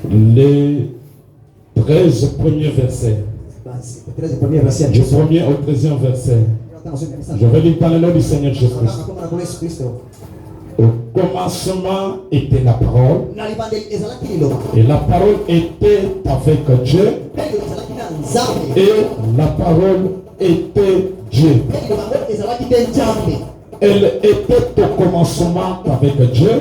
Les 13 premiers versets. Du 1er au 13e verset. Je vais lire par le nom du Seigneur Jésus-Christ. Au commencement était la parole. Et la parole était avec Dieu. Et la parole était Dieu. Elle était au commencement avec Dieu.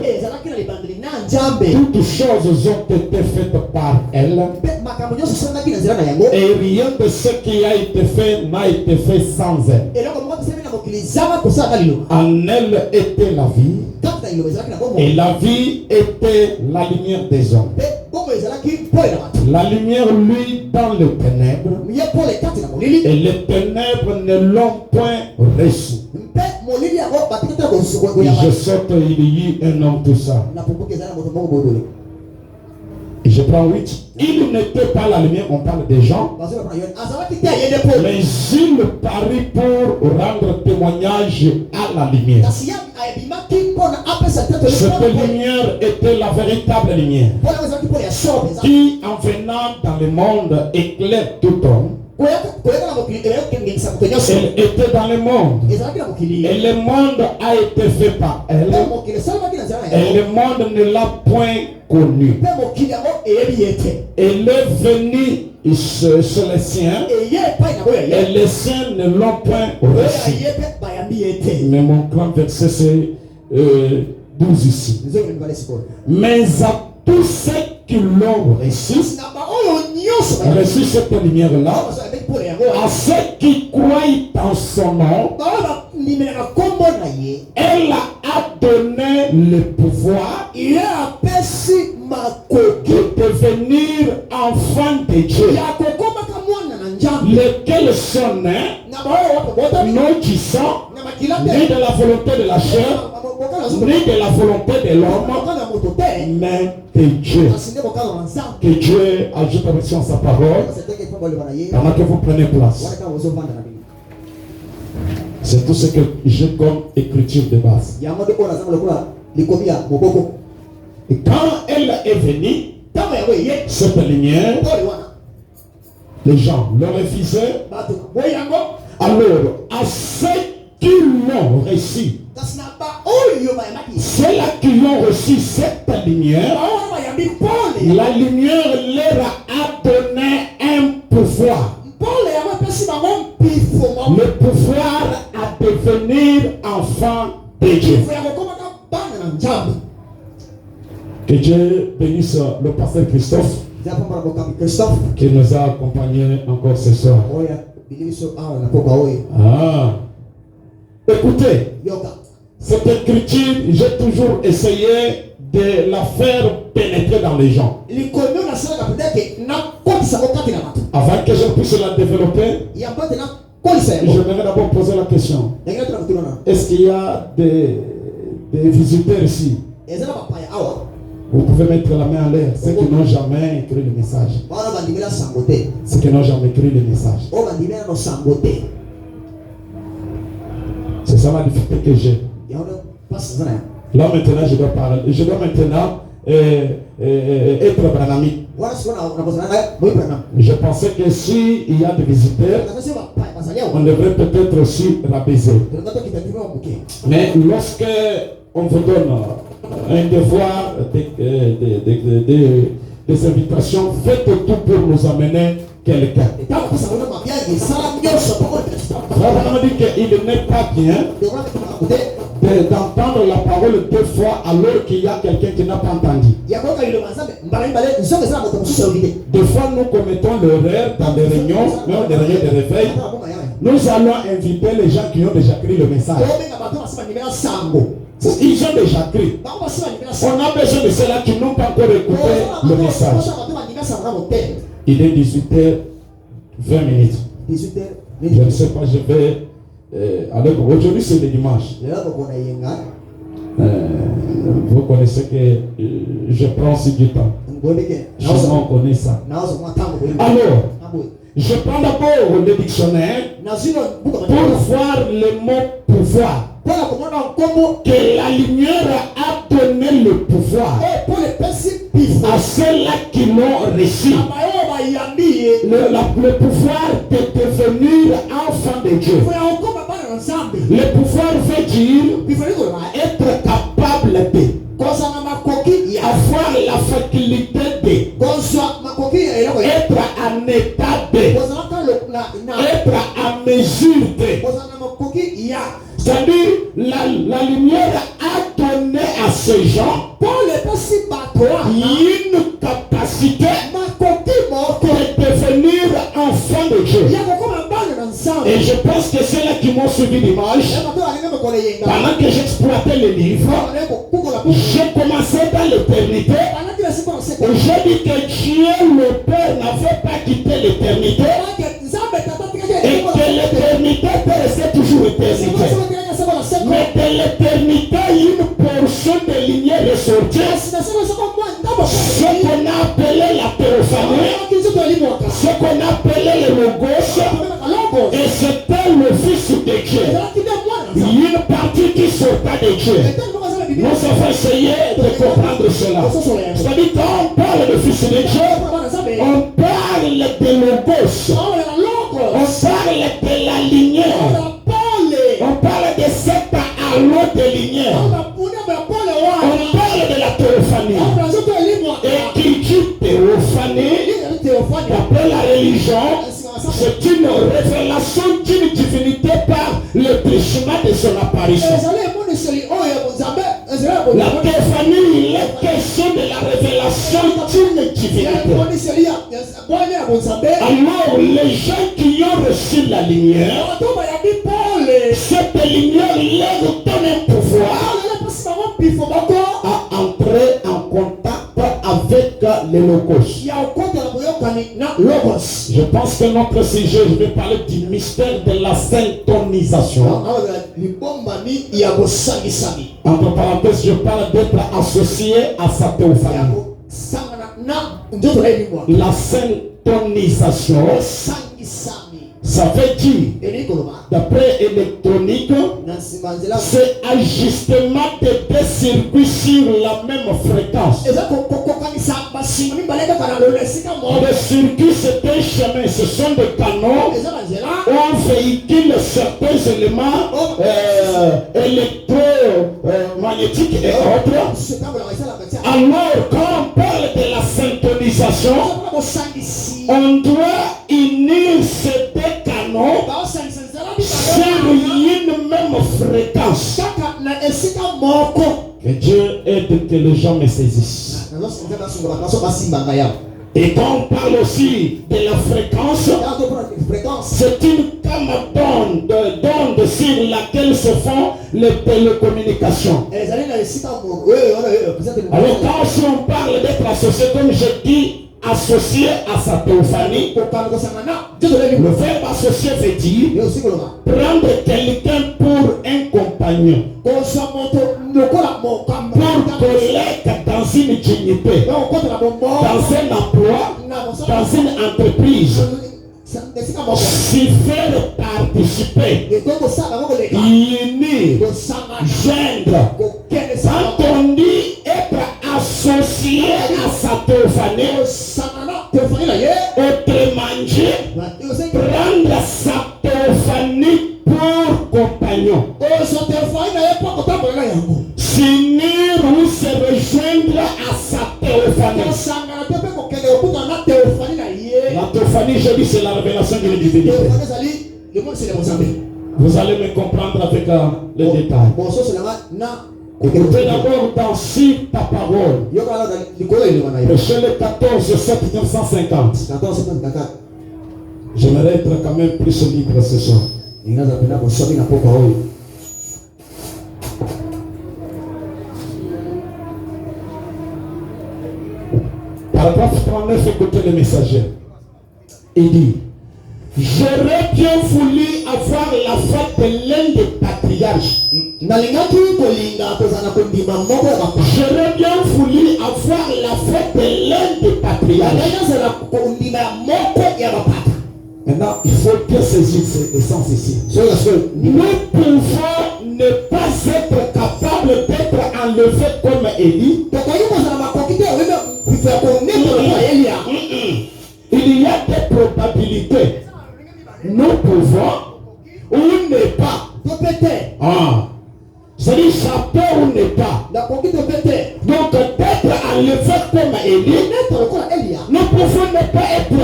Toutes choses ont été faites par elle. Et rien de ce qui a été fait n'a été fait sans elle. En elle était la vie. Et la vie était la lumière des hommes. La lumière, lui, dans les ténèbres. Et les ténèbres ne l'ont point reçu. Je saute, il y a un homme, tout ça. Et je prends 8. Il n'était pas la lumière, on parle des gens. Mais il parut pour rendre témoignage à la lumière. Cette lumière était la véritable lumière qui, en venant dans le monde, éclaire tout homme. Elle était dans le monde. Et le monde a été fait par elle. Et le monde ne l'a point connue. Elle est venue sur les siens. Et les siens ne l'ont point reçu. Mais mon grand verset c'est 12 ici. Mais à tous ceux qui l'ont reçu cette lumière-là, à ceux qui croient en son nom, elle a donné le pouvoir de devenir enfant de Dieu, lesquels sont nés, non qui sont, ni de la volonté de la chair, ni de la volonté de l'homme, mais de Dieu. Que Dieu ajoute avec sa parole pendant que vous prenez place. C'est tout ce que j'ai comme écriture de base. Et quand elle est venue, cette lumière, les gens le refusaient. Alors, à ceux qui l'ont reçu, ceux-là qui ont reçu cette lumière, la lumière leur a donné un pouvoir. Le pouvoir à devenir enfant de Dieu. Que Dieu bénisse le pasteur Christophe qui nous a accompagnés encore ce soir. Ah. Écoutez, cette écriture, j'ai toujours essayé de la faire pénétrer dans les gens. Avant que je puisse la développer, j'aimerais d'abord poser la question. Est-ce qu'il y a des visiteurs ici? Vous pouvez mettre la main en l'air, ceux qui n'ont jamais écrit le message. Ceux qui n'ont jamais écrit le message. C'est ça la difficulté que j'ai. Là maintenant je dois parler. Je dois maintenant être branamique. Je pensais que s'il y a des visiteurs, on devrait peut-être aussi rabaiser. Mais lorsque on vous donne un devoir des invitations, faites tout pour nous amener quelqu'un. On dit qu'il n'est pas bien d'entendre la parole deux fois alors qu'il y a quelqu'un qui n'a pas entendu. Des fois, nous commettons l'erreur dans des réunions, même des réunions de réveil. Nous allons inviter les gens qui ont déjà écrit le message. Ils ont déjà écrit. On a besoin de ceux-là qui n'ont pas encore écouté le message. Il est 18h20. 18h. Je ne sais pas, je vais. Alors aujourd'hui c'est le dimanche. Vous connaissez que je prends aussi du temps. Chacun connaît ça. Alors, je prends d'abord le dictionnaire pour voir le mot pouvoir. Que la lumière a donné le pouvoir. à ceux-là qui l'ont reçu le pouvoir de devenir enfant de Dieu. Le pouvoir veut dire être capable de avoir la faculté de être en état de être en mesure de. C'est-à-dire la lumière a donné à ces gens une capacité de devenir enfant de Dieu. Et je pense que c'est là qui m'ont suivi l'image. Pendant que j'exploitais le livre, j'ai commencé dans l'éternité. Et j'ai dit que Dieu le Père n'avait pas quitté l'éternité. Et que l'éternité peut rester toujours éternité. Mais de l'éternité, une portion de lumière est sortie. Ce qu'on a appelé la théophanie, ce qu'on a appelé le logos, et c'était le Fils de Dieu. Une partie qui sortait de Dieu. Nous avons essayé de comprendre cela. C'est-à-dire quand on parle de Fils de Dieu, on parle de logos, on parle de la lumière, on parle de cet halo de lumière, on parle de la théophanie. Et qui dit théophanie, d'après la religion, c'est une révélation d'une divinité par le truchement de son apparition. La théophanie, il est question de la révélation d'une divinité. Alors, les gens qui ont reçu la lumière, cette lumière leur donne un pouvoir à entrer en contact avec le logos. Je pense que notre sujet, je vais parler du mystère de la syntonisation. Entre parenthèses, je parle d'être associé à sa théophanie. La syntonisation, ça veut dire, d'après électronique, c'est ajustement de deux circuits sur la même fréquence. Les circuits, c'est un chemin, ce sont des canaux où on véhicule certains éléments électromagnétiques et autres. Alors, quand on parle de la syntonisation, on doit unir ces deux canaux sur une même fréquence. Que Dieu aide que les gens me saisissent. Et quand on parle aussi de la fréquence, c'est une gamme d'ondes sur laquelle se font les télécommunications. Alors quand si on parle d'être associé, comme je dis, associé à sa théophanie, le verbe associé veut dire prendre quelqu'un pour un compagnon, pour collègue dans une dignité, dans un emploi, dans une entreprise. S'y faire participer, unir, joindre. Quand on dit être associé à sa théophanie, autrement dit, prendre sa théophanie pour compagnon, s'unir ou se rejoindre à sa théophanie. La théophanie, je dis, c'est la révélation d'une divinité. Vous allez me comprendre avec les détails. Écoutez d'abord dans Sur ta parole. Péché le 14, 7, 1950. J'aimerais être quand même plus libre ce soir. Paragraphe 39, écoutez le messager. Il dit: j'aurais bien voulu avoir la foi de l'un des patriarches. J'aurais bien voulu avoir la foi de l'un des patriarches. Maintenant, il faut bien saisir l'essence ici. Nous pouvons ne pas être capables d'être enlevés comme Élie. Il y a des probabilités. Nous pouvons ou ne pas. Ah. C'est-à-dire ça peut ou ne pas. Donc d'être enlevé comme Élie, nous pouvons ne pas être,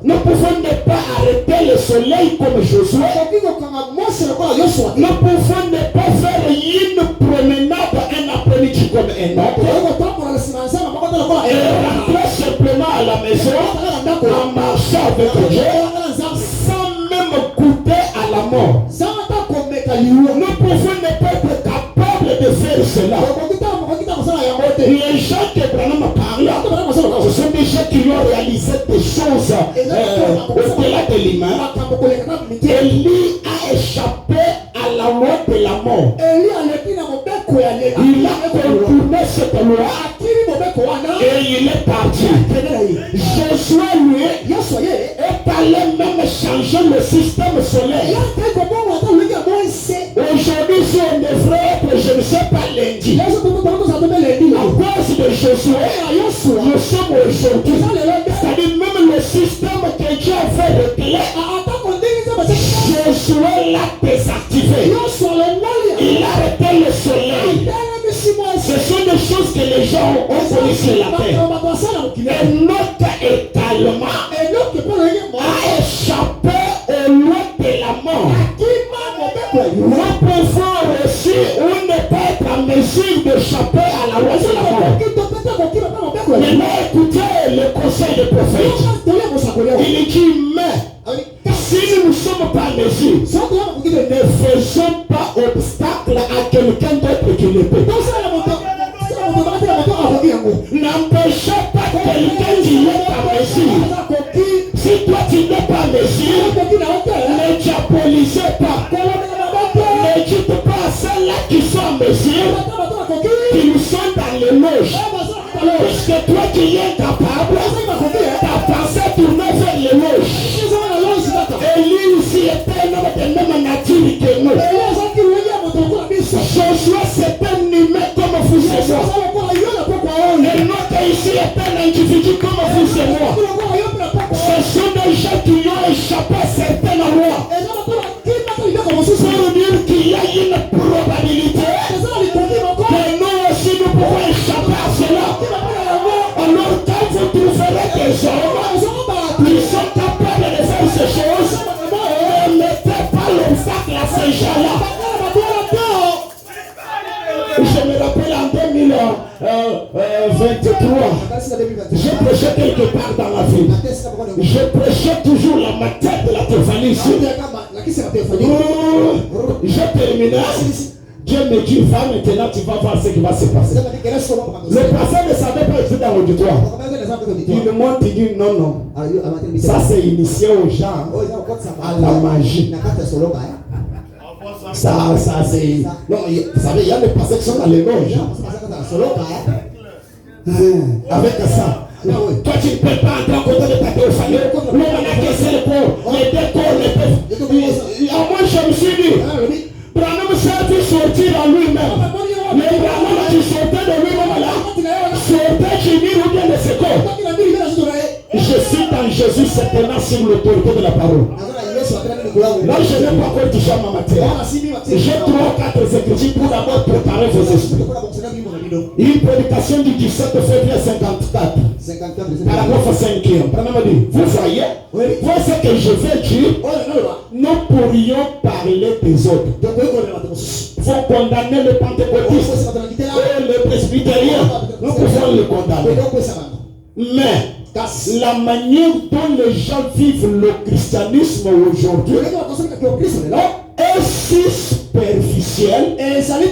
nous pouvons ne pas arrêter le soleil comme Josué. Nous pouvons ne pas faire une promenade un après-midi comme un autre. Et rentrer simplement à la maison en marchant avec Dieu sans même goûter à la mort. Nous pouvons ne pas être capables de faire cela. Les gens qui Branham parlent, ce sont des gens qui ont réalisé des choses au-delà de l'humain. Élie a échappé à la loi de la mort. Il a contourné cette loi et il est parti. Josué, lui, est allé même changer le système solaire. Aujourd'hui, si on devrait être, je ne sais pas, lundi, à cause de Josué, nous sommes aujourd'hui. C'est-à-dire même le système que Dieu a fait régler, Josué l'a désactivé. Il a arrêté le soleil. Ce sont des choses que les gens ont connues sur la terre. Et notre étalement a échappé aux lois de la mort. Nous pouvons aussi ou ne pas être en mesure d'échapper à la loi de la mort. Maintenant, écoutez le conseil des prophètes. Il dit, mais si nous ne sommes pas en mesure, ne faisons pas obstacle à quelqu'un d'autre qui le peut. N'empêchez pas quelqu'un qui est en mesure. Si toi tu n'es pas en mesure, ne diabolisez pas. Ne dites pas à ceux-là qui sont en mesure qu'ils sont dans les loges. Puisque toi qui es capable, ta pensée tournée vers les loges. Et lui aussi était un homme de même nature que nous. Josué c'est un humain comme vous et moi. Et notre ici est un individu comme vous et moi. Ce sont des gens qui ont échappé à certaines lois. Pour dire qu'il y a une probabilité que nous aussi nous pouvons échapper à cela. Alors quand vous trouverez des hommes qui sont capables de faire ces choses, ne mettez pas l'obstacle à ces gens-là. Je me rappelle en 2023, j'ai prêché quelque part dans la ville. Je prêchais toujours la matière de la théophanie ici. Je terminais. Dieu me dit, va maintenant, tu vas voir ce qui va se passer. Le pasteur ne savait pas être dans l'auditoire. Il me montre, il dit non, non. Ça c'est initié aux gens à la magie. Ça c'est... Non, vous savez, il y a des pasteurs qui sont dans les loges. Avec ça. Toi tu ne peux pas entrer à côté de ta théophanie. Nous on a caissé le corps. Les deux corps ne peuvent... Moi je me suis dit, Branham s'est sortir en lui-même. Mais Branham qui sortait de lui-même là, sortait qui dit ou bien de ses corps. Je suis dans Jésus certainement sur l'autorité de la parole. Là, je n'ai pas encore touché à ma matière. J'ai 3-4 écritures pour d'abord préparer vos esprits. Une prédication du 17 février 54. Paragraphe 5e. Vous voyez, voici ce que je vais dire. Nous pourrions parler des autres. Faut condamner le pentecôtiste et le presbytérien. Nous pouvons le condamner. Mais la manière dont les gens vivent le christianisme aujourd'hui est si superficielle. Ce n'est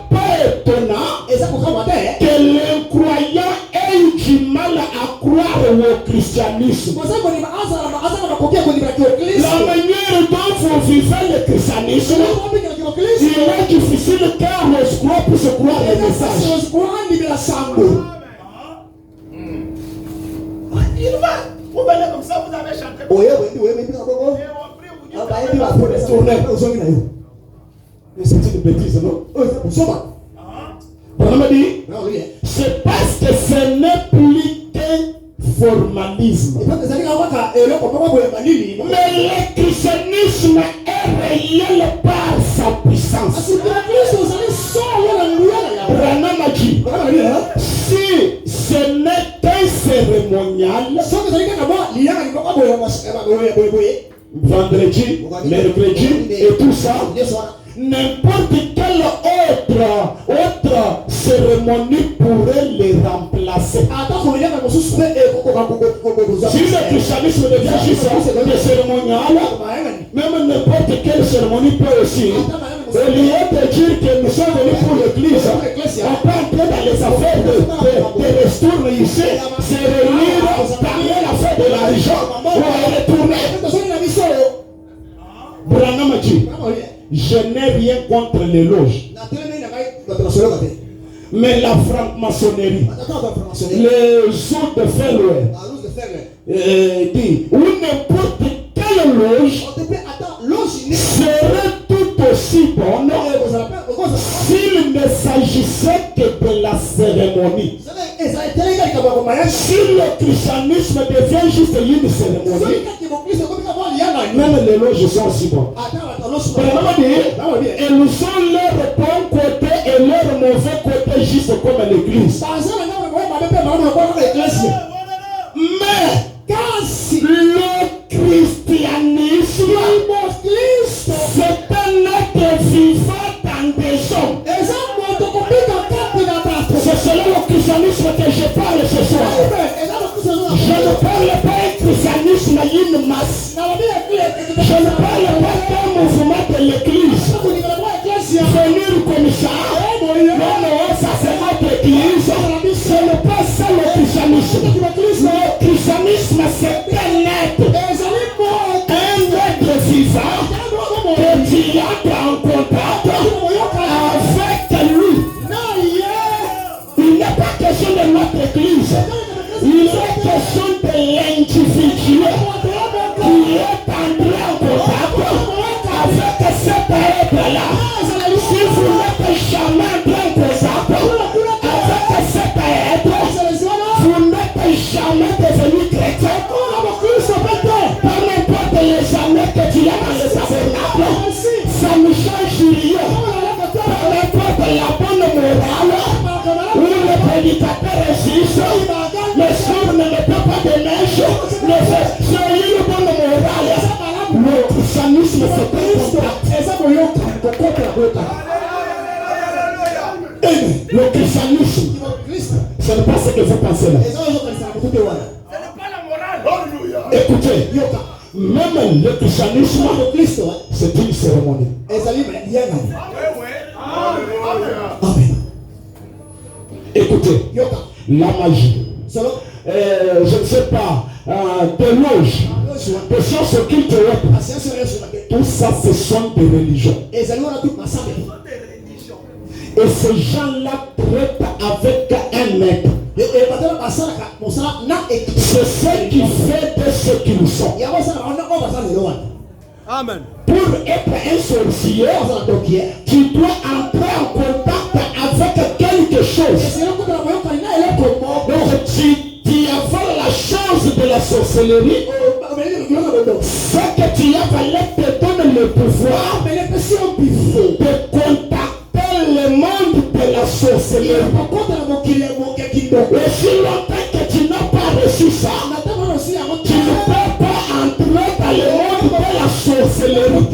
pas étonnant que l'incroyant ait du mal à croire au christianisme. La manière dont vous vivez le christianisme, il est difficile qu'un rose-croix puisse croire le message. Il va. Vous venez comme ça, vous avez chanté. C'est une bêtise, non? Branham dit, n'est plus qu'un formalisme. Mais le christianisme est réel par sa puissance. Branham a dit, si ce n'est qu'un cérémonial, vendredi, mercredi et tout ça, n'importe quelle autre cérémonie pourrait les remplacer. Si le christianisme devient juste des cérémonial, même n'importe quelle cérémonie peut aussi. Au lieu de dire que nous sommes venus pour l'église, on peut entrer dans les affaires de retourner ici, se réunir, parler l'affaire de l'argent, ou retourner. Branham a dit, je n'ai rien contre les loges. Mais la franc-maçonnerie, les autres de Felloway, dit, ou n'importe quelle loge serait tout aussi bonne s'il ne s'agissait que de la cérémonie. Si le christianisme devient juste une cérémonie, même les loges sont aussi bonnes. Elles sont leur bon côté et leur mauvais côté juste comme l'église. Mais le christianisme, c'est un être vivant dans des hommes. C'est selon le christianisme que je parle ce soir. Je ne parle pas d'un christianisme une masse. Je ne parle pas d'un mouvement de l'église. Venir comme ça, non, ça c'est notre église. Ce n'est pas ça le christianisme. Le christianisme c'est un être vivant que tu as en contact avec lui. Il n'est pas question de notre église. Il est question de l'individu qui est entré en contact avec cet être-là. Si vous n'êtes jamais entré en contact avec cet être, vous n'êtes jamais devenu chrétien. Peu importe les années que tu as dans le tabernacle, ça ne change rien. Peu importe la bonne morale, où le prédicateur résiste, le sourd ne peut pas de neige, c'est une bonne morale. Le christianisme c'est un contact. Le christianisme, ce n'est pas ce que vous pensez là. Écoutez, même le christianisme, c'est une cérémonie. Amen. Écoutez, la magie, je ne sais pas, des loges, des sciences occultes, tout ça, ce sont des religions. Et ces gens-là traitent avec un maître. C'est ce qui fait de ce qu'ils sont. Amen. Pour être un sorcier, tu dois entrer en contact avec quelque chose. Donc tu avales la chose de la sorcellerie. Ce que tu avales te donne le pouvoir de contacter le monde de la sorcellerie. Et si longtemps que tu n'as pas reçu ça, tu ne peux pas entrer dans le monde de la sorcellerie.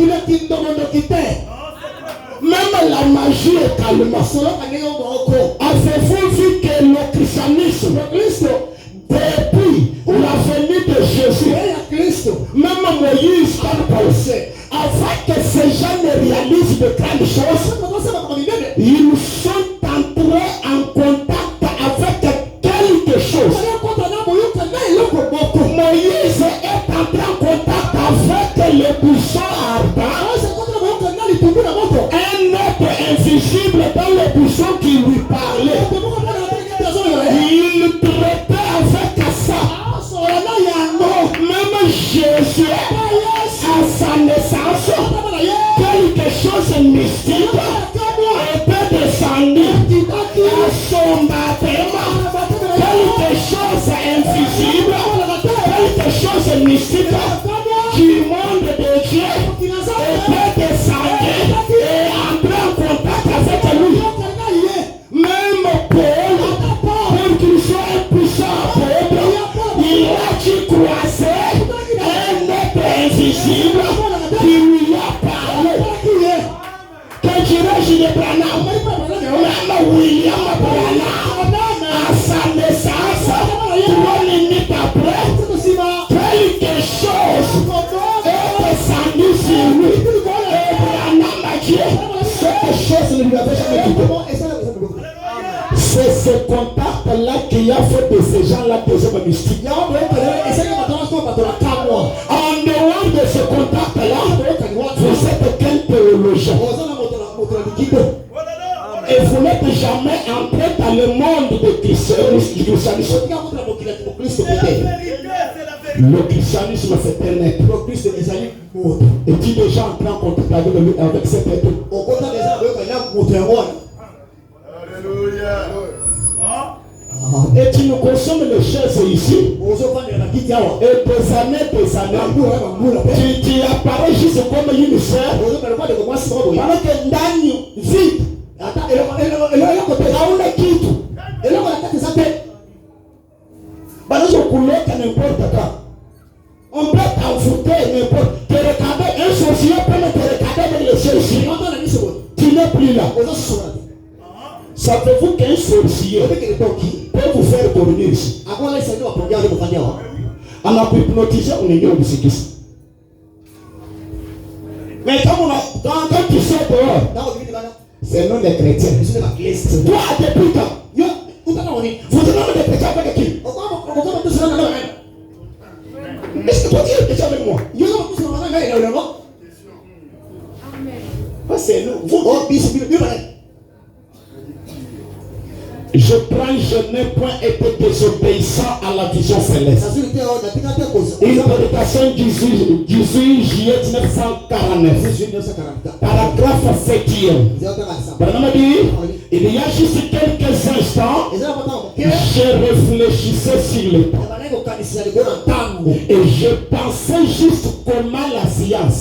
Même la magie est calme. Avez-vous vu que le christianisme, depuis la venue de Jésus, même Moïse quand pensait, avant que ces gens ne réalisent de grandes choses, ils sont entrés en contact avec quelque chose. Moïse est entré en contact avec les buissons ardents. Un être invisible dans les buissons qui lui parlait. Il traitait avec ça. Même Jésus, à sa naissance, quelque chose de mystique ne lui avait jamais quitté. C'est ce contact-là qui a fait de ces gens-là des hommes mystiques. En dehors de ce contact-là, vous êtes quel théologien? Et vous n'êtes jamais entré dans le monde du christianisme. Le christianisme c'est un être. Et tu es déjà entré en contact avec cet être. Et tu nous consommes les chaises ici. Et des années. Tu apparais juste comme une sœur. Alors que Ndani vite. Hauna kitu. On peut t'envoûter n'importe. Te regarder, un sorcier peut te regarder avec les yeux ici. Tu n'es plus là. Savez-vous qu'un sorcier peut vous faire dormir ici? On a pu hypnotiser on est au psychisme. Mais quand tu sors dehors, c'est non des chrétiens. Toi, depuis quand? Vous demandez des chrétiens avec qui? Est-ce que toi tu es chrétien avec moi? C'est nous. Je n'ai point été désobéissant à la vision céleste. Une prédication 18 juillet 1949. Paragraphe 7e. Il y a juste quelques instants, je réfléchissais sur le temps. Et je pensais juste comment la science,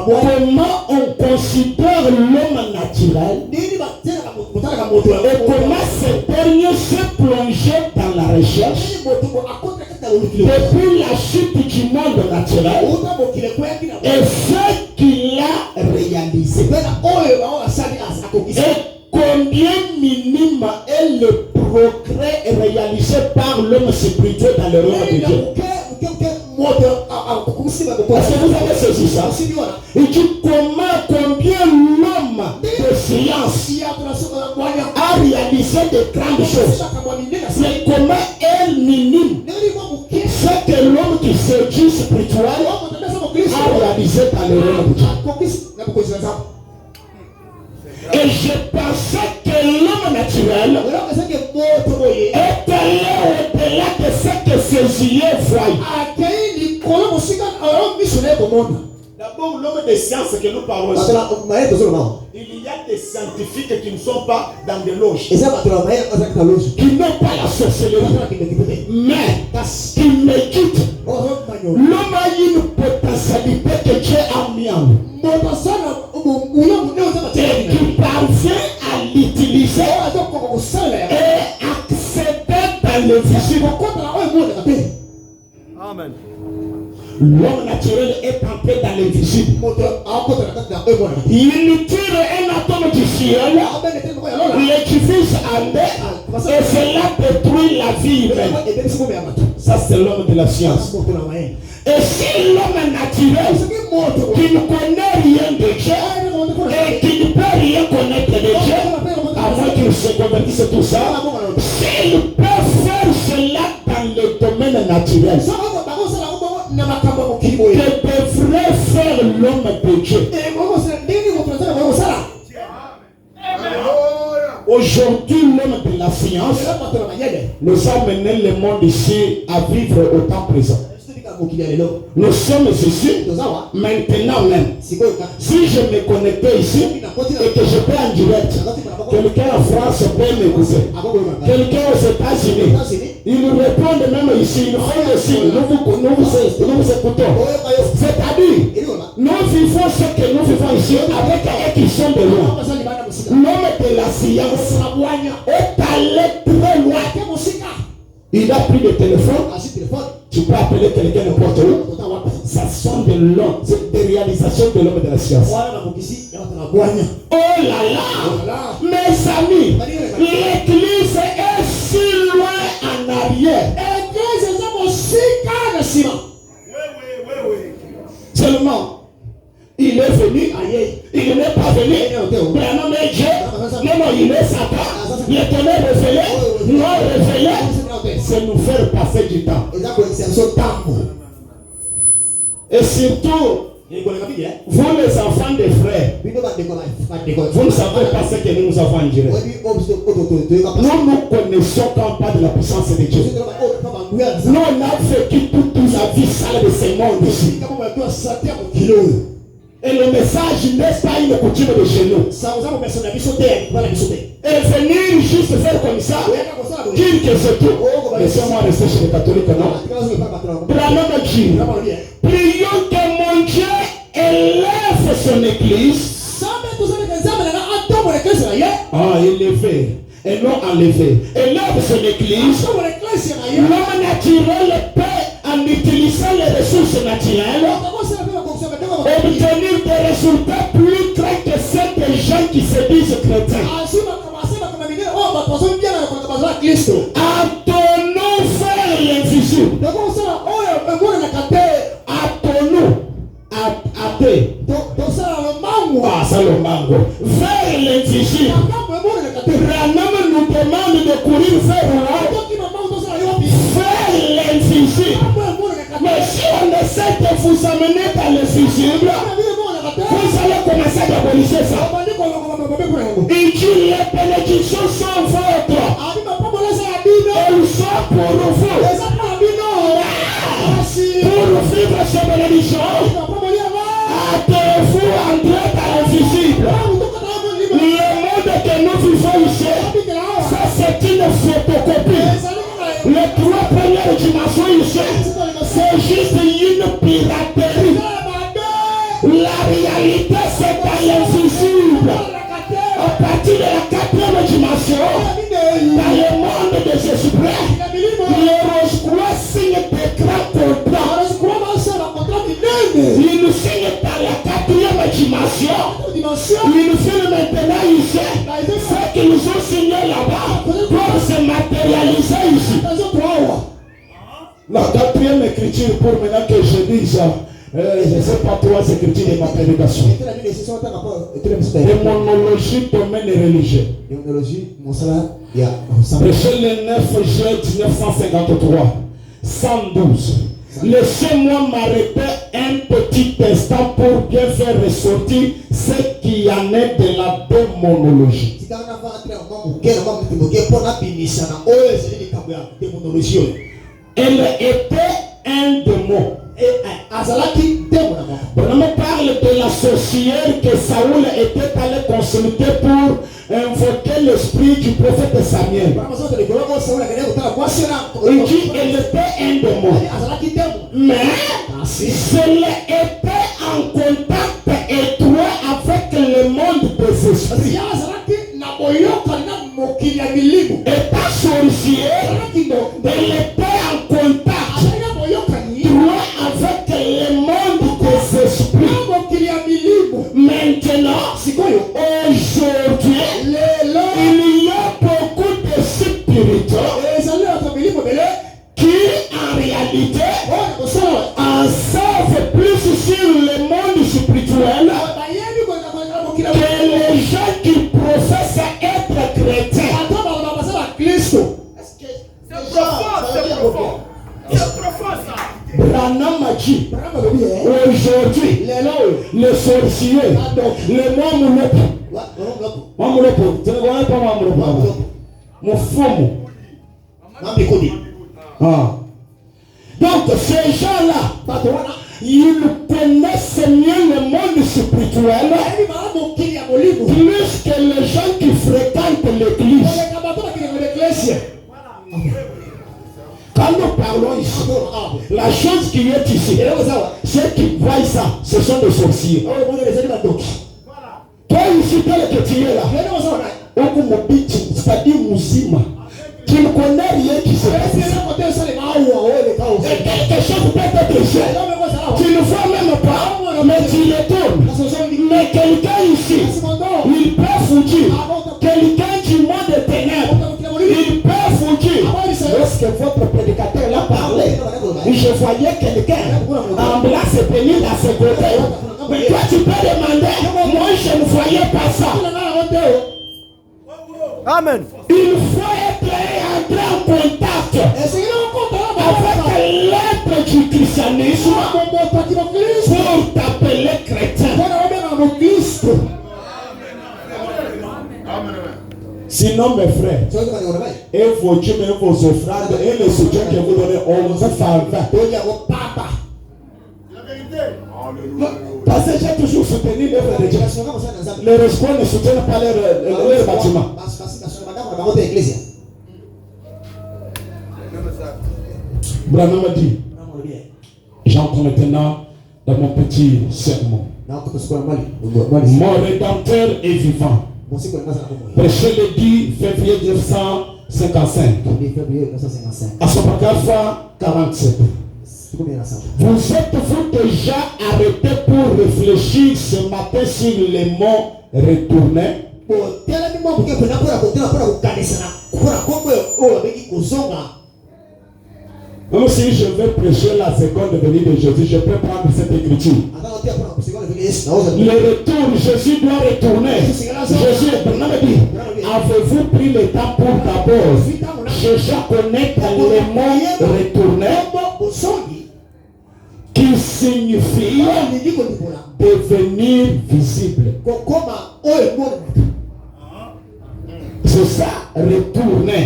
comment on considère l'homme naturel, et comment ce dernier se plongeait dans la recherche depuis la chute du monde naturel et ce qu'il a réalisé. Et combien minime est le progrès réalisé par l'homme spirituel dans le royaume de Dieu? Est-ce que vous avez saisi ça? Il dit combien l'homme de science a réalisé de grandes choses. Mais comment est minime ce que l'homme qui se dit spirituel a réalisé dans le royaume de Dieu. Et je pensais que l'homme naturel était allé au-delà de ce que ses yeux voient. D'abord, l'homme des sciences que nous parlons ici. Il y a des scientifiques qui ne sont pas dans des loges. Qui n'ont pas la sorcellerie. Mais, qui méditent. L'homme a une potentialité que Dieu a mis en nous. Et qui parvient à l'utiliser et accéder dans le visible. Amen. L'homme naturel est entré dans l'invisible. Il tire un atome du ciel, l'édifice en deux, et cela détruit la vie humaine. Ça, c'est l'homme de la science. Et si l'homme naturel, qui ne connaît rien de Dieu, et qui ne peut rien connaître de Dieu, avant qu'il se convertisse tout ça, s'il peut faire cela dans le domaine naturel, que devrait faire l'homme de Dieu. Aujourd'hui, l'homme de la science nous a mené le monde ici à vivre au temps présent. Nous sommes ici maintenant même. Si je me connectais ici et que je peux en direct, quelqu'un en France peut m'écouter, quelqu'un aux États-Unis, ils nous répondent même ici, ils nous font le signe, nous vous écoutons. C'est-à-dire, nous vivons ce que nous vivons ici avec eux qui sont de loin. L'homme de la science est allé très loin. Il a pris le téléphone. Tu peux appeler quelqu'un n'importe où. Ça sont des réalisations de l'homme de la science. Oh là là, mes amis, l'église est si loin en arrière. Seulement, il est venu, il n'est pas venu. Branham est Dieu. Non, il est Satan. L'éternel révélé, non révélé. C'est nous faire passer du temps. Et surtout, vous les enfants des frères, vous ne savez pas ce que nous avons en direct. Nous connaissons quand pas de la puissance de Dieu. Nous on a vécu toute la vie sale de ce monde ici. Et le message n'est pas une coutume de chez nous. Et venir juste faire comme ça, dire que c'est tout. Laissez-moi rester chez les catholiques, non? Prions que mon Dieu élève son église. Ah, élever et non enlever. Élève son église. L'homme naturel peut, en utilisant les ressources naturelles, obtenir des résultats plus grands que ceux des gens qui se disent chrétiens. Attends-nous vers l'invisible. Attends-nous vers l'invisible. Branham nous demande de courir vers l'invisible. Mais si on essaie de vous amener dans l'invisible, vous allez commencer à diaboliser ça. Il dit les bénédictions sont vôtres. Elles sont pour vous. Pour vivre ces bénédictions, hâtez-vous entrer dans l'invisible. Le monde que nous vivons ici, ça c'est une photocopie. Les trois premières dimensions ici, c'est juste une piraterie. La réalité c'est dans l'invisible. À partir de la quatrième dimension, dans le monde des esprits, les Rose-Croix signent des grands contrats. Ils nous signent dans la quatrième dimension. Ils nous signent maintenant ici. Ce qu'ils nous ont signé là-bas pour se matérialiser ici. La quatrième écriture, pour maintenant que je dise, je ne sais pas trois écritures de ma prédication. Démonologie, domaine religieux. Prêcher le 9 juin 1953, 112. Laissez-moi m'arrêter un petit instant pour bien faire ressortir ce qu'il y en est de la démonologie. Elle était un démon. On parle de la sorcière que Saoul était allé consulter pour invoquer l'esprit du prophète Samuel. Il dit qu'elle était un démon. Mais cela était en contact étroit avec le monde des esprits. Étant sorcière, elle était en contact avec le monde des esprits. Maintenant, aujourd'hui, il y a beaucoup de spirituels qui en réalité en savent plus sur le monde spirituel que les gens qui professent être chrétiens. C'est profond ça. Branham a dit aujourd'hui, les sorciers, les mamoulopo, tu ne vois pas mamoulopo, mon fomo. Donc ces gens-là, ils connaissent mieux le monde spirituel plus que les gens qui fréquentent l'église. Quand nous parlons ici, la chose qui est ici, ceux qui voient ça, ce sont des sorciers. Toi ici, tel que tu es là, c'est-à-dire Mouzima, tu ne connais rien qui se passe. Et quelque chose peut être fait. Tu ne vois même pas, mais tu le tournes. Mais quelqu'un ici, il peut foutre. Quelqu'un du monde des ténèbres, il peut foutre. Lorsque votre prédicateur l'a parlé, je voyais quelqu'un en blanc se tenir à ses côtés. Mais toi tu peux demander, moi je ne voyais pas. pas ça. Amen. Il faut entrer en contact avec l'être du christianisme pour t'appeler chrétien. Sinon, mes frères, et vos dîmes et vos offrandes et les soutiens que vous donnez, on vous fait papa. Parce que j'ai toujours soutenu l'œuvre de Dieu. Les responsables ne soutiennent pas leur bâtiment. Branham a dit, j'entre maintenant dans mon petit sermon. Mon rédempteur est vivant. Prêché le 10 février 1955. À son paragraphe 47. Vous êtes-vous déjà arrêté pour réfléchir ce matin sur les mots retournés? Même si je vais prêcher la seconde venue de Jésus, je peux prendre cette écriture. Le retour, Jésus doit retourner. Jésus, avez-vous pris le temps pour d'abord chercher à connaître les mots retournés qui signifie devenir visible? C'est ça, retourner.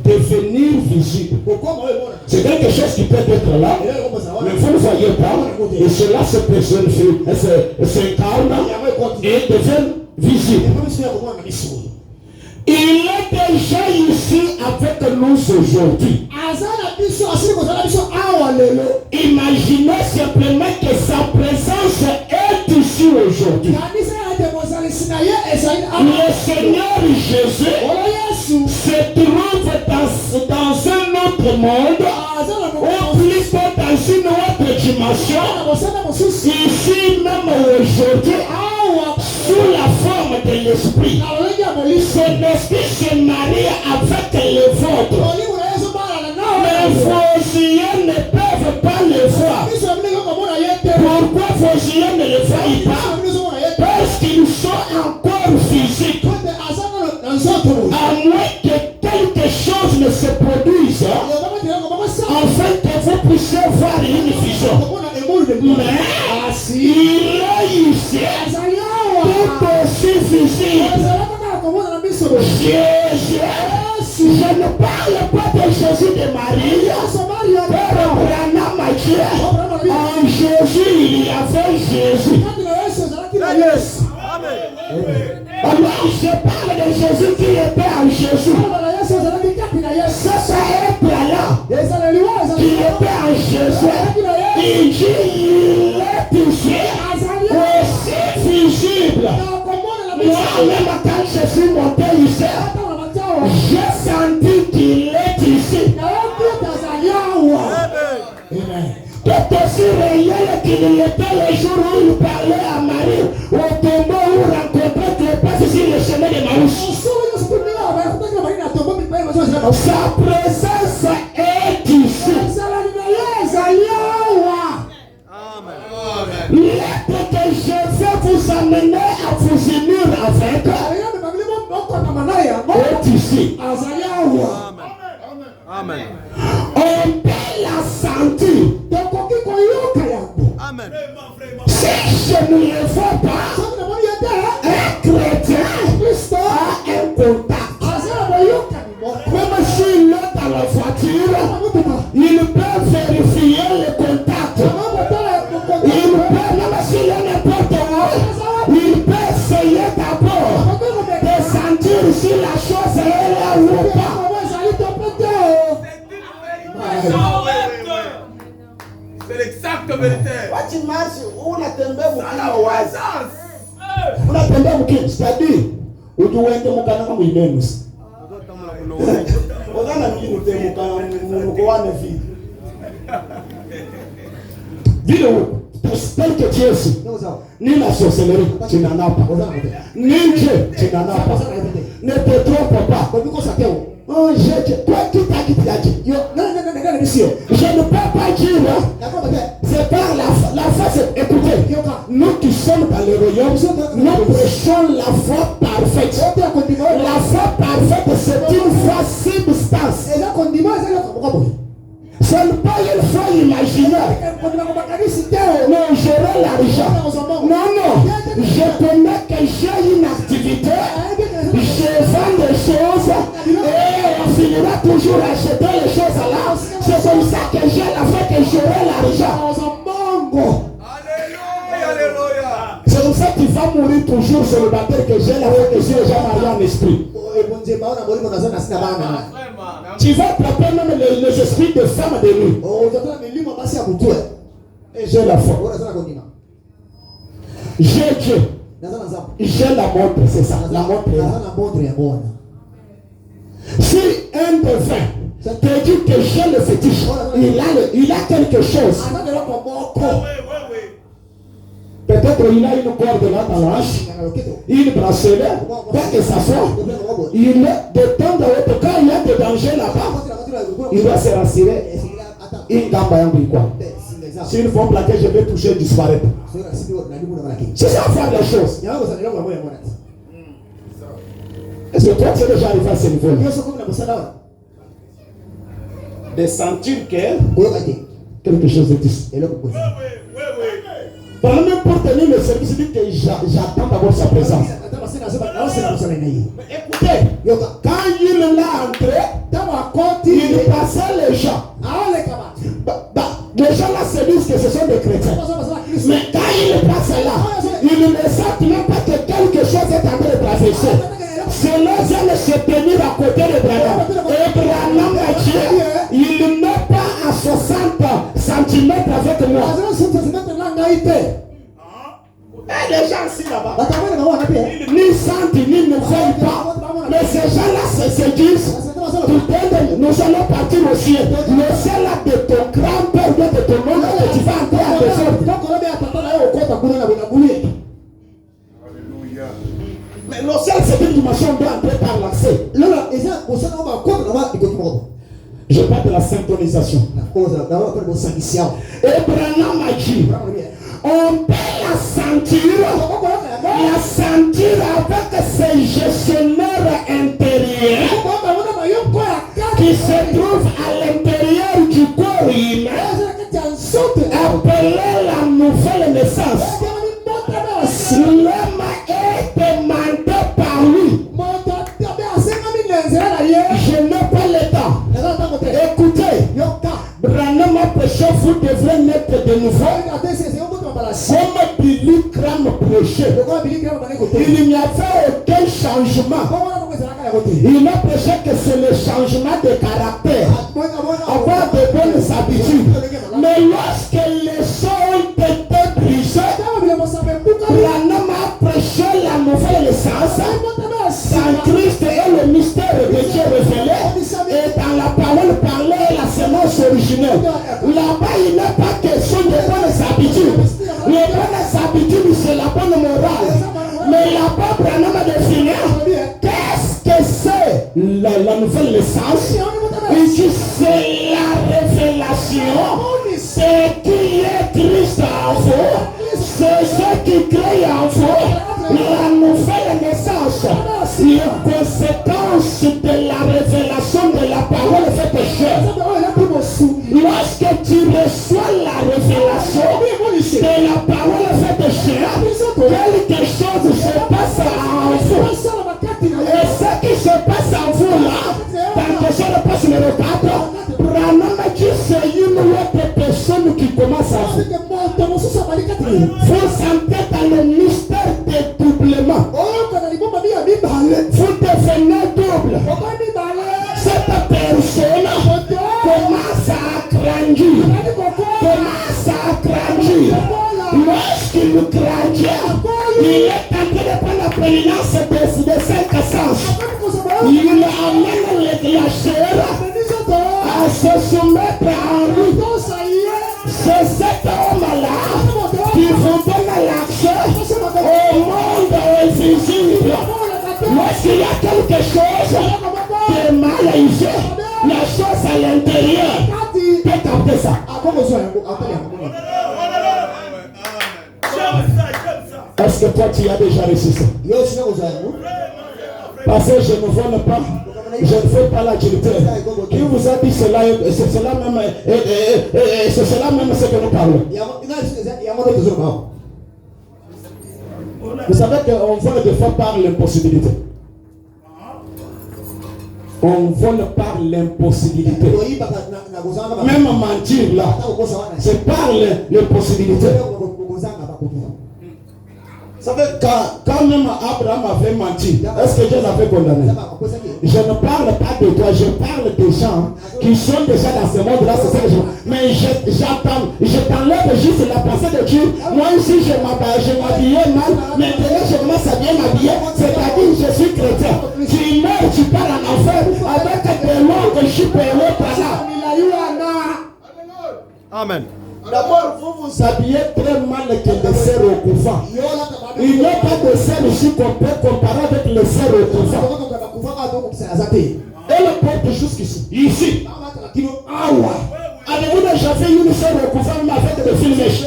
Devenir visible. C'est quelque chose qui peut être là, mais vous ne voyez pas. Et cela se personnifie, s'incarne et devient visible. Il est déjà ici avec nous aujourd'hui. Imaginez simplement que sa présence est ici aujourd'hui. Le Seigneur Jésus se trouve dans un autre monde, ou plutôt dans une autre dimension, ici même aujourd'hui, sous la forme de l'esprit. Son esprit se marie avec le vôtre. Mais vos yeux ne peuvent pas le voir. Pourquoi vos yeux ne le voient pas? Parce qu'ils sont encore physiques. À moins que quelque chose ne se produise, afin que vous puissiez voir une vision. Mais il est ici, tout aussi physique. Jésus, je ne parle pas de Jésus de Marie. Père Branham a dit, en Jésus, il y avait Jésus. Alors je parle de Jésus qui était en Jésus. Ça être là qui était en Jésus. Il dit, il est ici aussi visible. Moi-même quand je suis monté ici, j'ai senti qu'il est ici. Amen. C'est aussi réel qu'il était le jour où il parlait à Marie au tombeau où rencontrait Cléopas sur le chemin de Maouche. Sa présence est ici. L'être que je vais vous amener à vous unir avec est ici. Amen. On peut la sentir. Amen. Si je ne le vois pas, un chrétien a un contact. Même s'il est dans la voiture, il peut vérifier le contact. Il peut, même s'il est n'importe où, il peut essayer d'abord de sentir si la chose est là ou pas. C'est l'exacte vérité. Unatembea mkini, c'est-à-dire, utuwende mukana kama imenusi. Ogana mkini utemukana mkowane vile. Vile tel que tu es, ni la sorcellerie, tu n'en as pas. Ni Dieu, tu n'en as pas. Ne te trompe pas. Oh, toi qui t'as dit, je ne peux pas dire, c'est par la face. Écoutez, nous qui sommes dans le royaume royaume, nous prêchons la foi parfaite. La foi parfaite, c'est une foi substance. Ce n'est pas une foi imaginaire. Non, j'aurai l'argent. Non. Je connais que j'ai une activité. Je vends des choses. Et on finira toujours à acheter les choses là. C'est comme ça que j'ai la foi que j'aurai l'argent. C'est comme ça qu'il va mourir toujours célibataire, que j'ai la foi que j'ai déjà marié en esprit. Tu vas attraper même les esprits de femmes de nuit. Et j'ai la foi. J'ai Dieu. J'ai la montre, c'est ça. La montre est là. Si un devin te dit que j'ai le fétiche, il a quelque chose. Peut-être il a une corde là dans la hanche, une bracelet, pas que ça soit. Il est de temps à autre, quand il y a des dangers là-bas, il doit se rassurer. Il gambayangu quoi. Si une fois plaqué, je vais toucher, disparaître. C'est ça faire les choses. Est-ce que toi tu es déjà arrivé à ce niveau-là? De sentir que quelque chose existe. Par même pour tenir le service, il dit que j'attends d'avoir sa présence. Mais écoutez, quand il l'a entré, il passait les gens. Les gens là se disent que ce sont des chrétiens. Mais quand il passe là, ils ne sentent même pas que quelque chose est en train de traverser. C'est les hommes se tenir à côté de Branham. Et Branham a dit, il n'est pas à 60 cm avec moi. Et les gens ici là-bas, ni sentent, ni ne veulent pas. Mais ces gens-là se disent, nous allons partir au ciel. Le ciel là de ton grand-père, de ton monde, que tu vas entrer à descendre. Mais le ciel, c'est une dimension, on doit entrer par l'accès. Je parle de la synchronisation. Et Branham a dit, on peut la sentir avec ses gestionnaires intérieurs qui se trouvent à l'intérieur du corps humain, appelé la nouvelle naissance. L'homme est demandé par lui. Je n'ai pas le temps. Écoutez, Branham a prêché, vous devrez naître de nouveau. Comme Billy Graham prêchait, il n'y avait aucun changement. Il a prêché que c'est le changement de caractère, avoir de bonnes habitudes. Mais lorsque les choses ont été brisées, Branham a prêché la nouvelle naissance. Sans Christ est le mystère de Dieu révélé. Et dans la parole parlée, la semence originelle. Là-bas, il n'est pas question de bonnes habitudes. Les bonnes habitudes, c'est la bonne morale. Mais là-bas, Branham a défini qu'est-ce que c'est la nouvelle naissance. Il dit c'est la révélation. C'est qui est Christ en vous. C'est ce qui crée en vous la nouvelle naissance. La conséquence de la révélation de la parole faite chair. Lorsque tu reçois la révélation de la parole faite chair, quelque chose se passe en vous. Et ce qui se passe en vous là, dans question de passe numéro 4, Branham dit c'est une autre personne qui commence à vous. Vous sentez dans le mystère de doublement. Vous devenez double. Cette personne commence à grandir. Lorsqu'il grandit, il est en train de prendre la prééminence de 5 sens. Il amène les glaciers à se soumettre à lui. C'est cet homme-là qui vous donne l'accès au monde invisible. Lorsqu'il y a quelque chose qui est mal ici, la chose à l'intérieur peut capter ça. Est-ce Est-ce que toi tu as déjà reçu ça? Parce que je ne vole pas, je ne fais pas l'adultère. Qui vous a dit cela? C'est cela même, c'est cela même ce que nous parlons. Vous savez qu'on vole des fois par l'impossibilité. On vole par l'impossibilité. Même mentir là, c'est par l'impossibilité. Vous savez, quand même Abraham avait menti, est-ce que Dieu l'avait condamné? Je ne parle pas de toi, je parle des gens qui sont déjà dans ce monde-là, c'est ça que mais je t'enlève juste la pensée de Dieu. Moi ici, je m'habillais mal, maintenant je commence à bien m'habiller, c'est-à-dire je suis chrétien. Tu meurs, tu pars en enfer avec des lois que je suis payé par là. Amen. D'abord, vous vous habillez très mal que le cerf au couvent. Il n'y a pas de cerf ici qu'on peut comparer avec le cerf au couvent. Et le porte jusqu'ici. Ici. Ah ouais. Avez-vous déjà fait une cerf au couvent avec des fils mèches?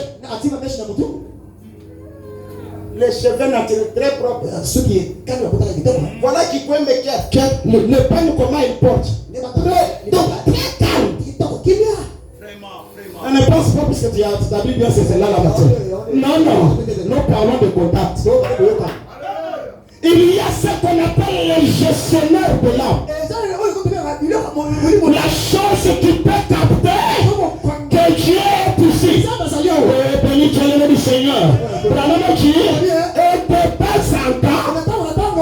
Les cheveux naturels très propres. Voilà qui peut me dire le pain comment il porte. Donc très calme. On ne pense pas parce que tu as dit bien c'est cela la matière. Non, nous parlons de contact. Il y a ce qu'on appelle les gestionnaires de l'âme. La chose qui peut capter que Dieu est ici. Béni Dieu le nom du Seigneur. Et de temps en temps,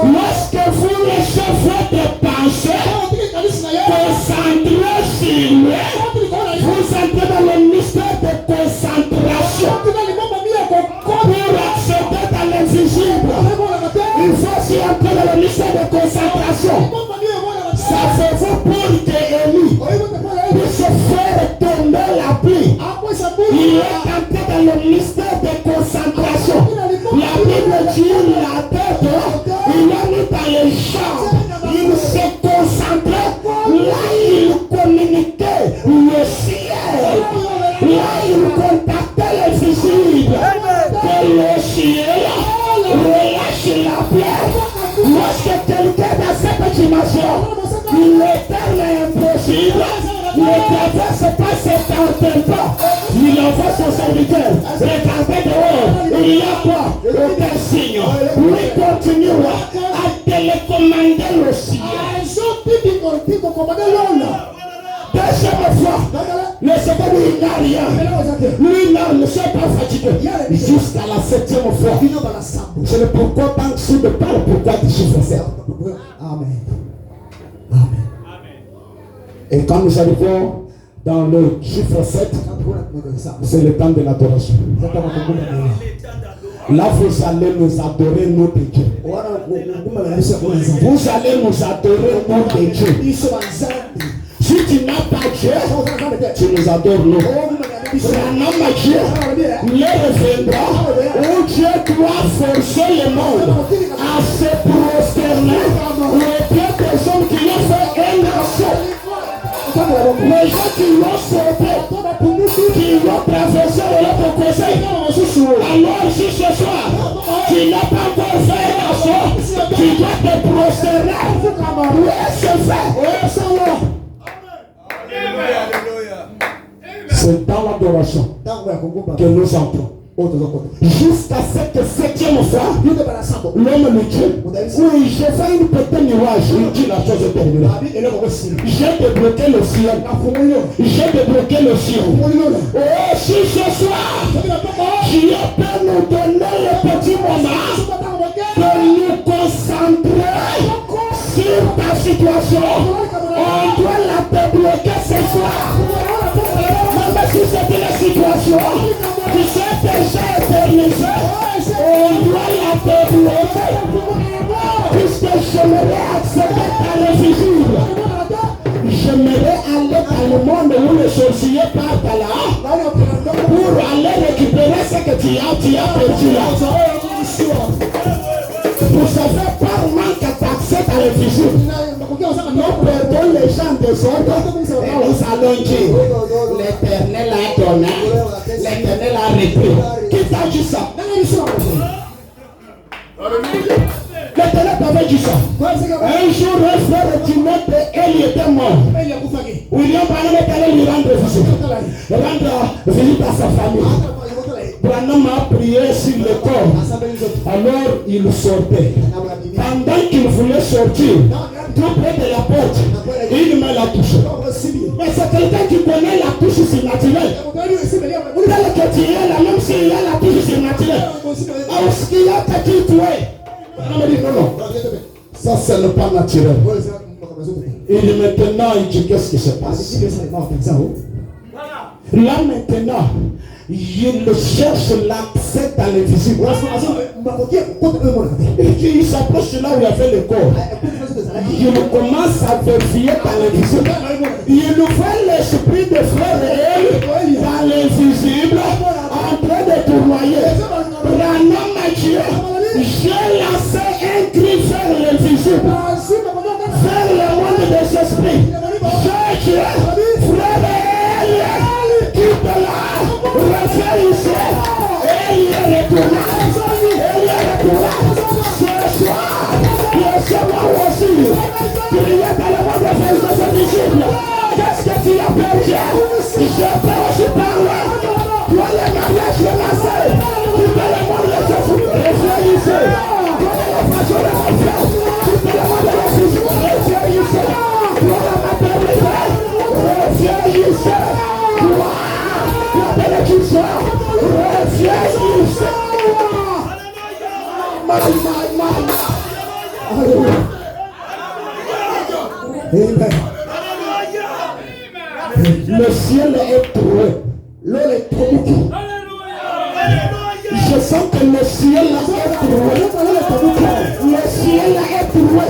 lorsque vous laissez votre pensée concentrer sur lui, vous entrez dans le mystère de concentration. Pour accéder dans l'invisible, il faut aussi entrer dans le mystère de concentration. Ça fait vous pour que Élie puisse faire tomber la pluie. Il est entré dans le mystère de concentration. La Bible dit la tête, il a mis dans les champs. Il s'est concentré. Là, il communiquait le ciel. Là, il contactait les visibles. Que le ciel relâche la pierre. Lorsque quelqu'un dans cette dimension, l'éternel est impossible. Le traverse pas cet pas. Il envoie son serviteur. Regardez dehors. Il y a quoi? Aucun signe. Lui continue à télécommander le ciel. Deuxième fois, le second lui il n'a rien. Lui ne s'est pas fatigué. Jusqu'à la septième fois. C'est le pourquoi tant que je parle pourquoi tu chiffres 7. Amen. Amen. Et quand nous arrivons dans le chiffre 7, c'est le temps de l'adoration. Là, vous allez nous adorer, notre Dieu. Vous allez nous adorer, notre Dieu. Si tu n'as pas Dieu, tu nous adores, nous. Ranama Dieu, le reviendra où Dieu doit forcer le monde à se prosterner au pied des hommes qui ont fait un assaut. Les gens qui l'ont sauvé, qui l'ont traversé de l'autre côté. Alors si ce soir, tu n'as pas encore fait un assaut, tu dois te prosterner. Oui, c'est fait. C'est dans l'adoration que nous entrons. Jusqu'à cette septième fois, l'homme lui dit, oui, j'ai fait une petite nuage. Il dit la chose est terminée. J'ai débloqué le ciel. J'ai débloqué le ciel. Oh, si ce soir, Dieu peut nous donner le petit moment de nous concentrer sur ta situation. On doit la débloquer ce soir. Même si c'est une situation qui s'est déjà éternisée, on doit la débloquer. Puisque j'aimerais accéder à l'invisible. J'aimerais aller dans le monde où les sorciers partent là pour aller récupérer ce que tu as perdu là. Vous savez, par manque d'accès à l'invisible, nous perdons les gens des ordres et nous allons dire l'Éternel a donné, l'Éternel a repris. Qui t'a dit ça? L'Éternel t'avait dit ça. Un jour, un frère Timothée, il était mort. William Branham est allé lui rendre visite à sa famille. Branham a prié sur le corps. Alors il sortait. Pendant qu'il voulait sortir, tout près de la porte, il me l'a touché. Mais c'est quelqu'un qui connaît la touche surnaturelle. Tel que tu es là, même s'il y a la touche surnaturelle. Est-ce qu'il y a petit tué? On me dit non. Ça, c'est le pas naturel. Et maintenant, il dit qu'est-ce qui se passe? Là maintenant, il cherche l'accès dans l'invisible. Il s'approche là où il y avait le corps. Il commence à vérifier dans l'invisible. Il voit l'esprit de frère réel dans l'invisible en train de tournoyer. Branham m'a dit, j'ai lancé un cri vers l'invisible, vers le monde des esprits. J'ai dit, frère réel, quitte là, reviens ici. Et il est retourné. Ce soir, laissez-moi aussi. Il y a dans le monde des invisibles. Qu'est-ce que tu as perdu? Je peux aussi parler. Toi, les mariages, les massés. Tu peux le monde des esprits. Reviens ici. Toi, les façons de refaire. Tu peux le monde des esprits. Reviens ici. Toi, la maternité. Reviens ici. Toi, la bénédiction. Reviens ici. Le ciel est troué. L'eau est trop beaucoup. Je sens que le ciel est troué. Le ciel est troué.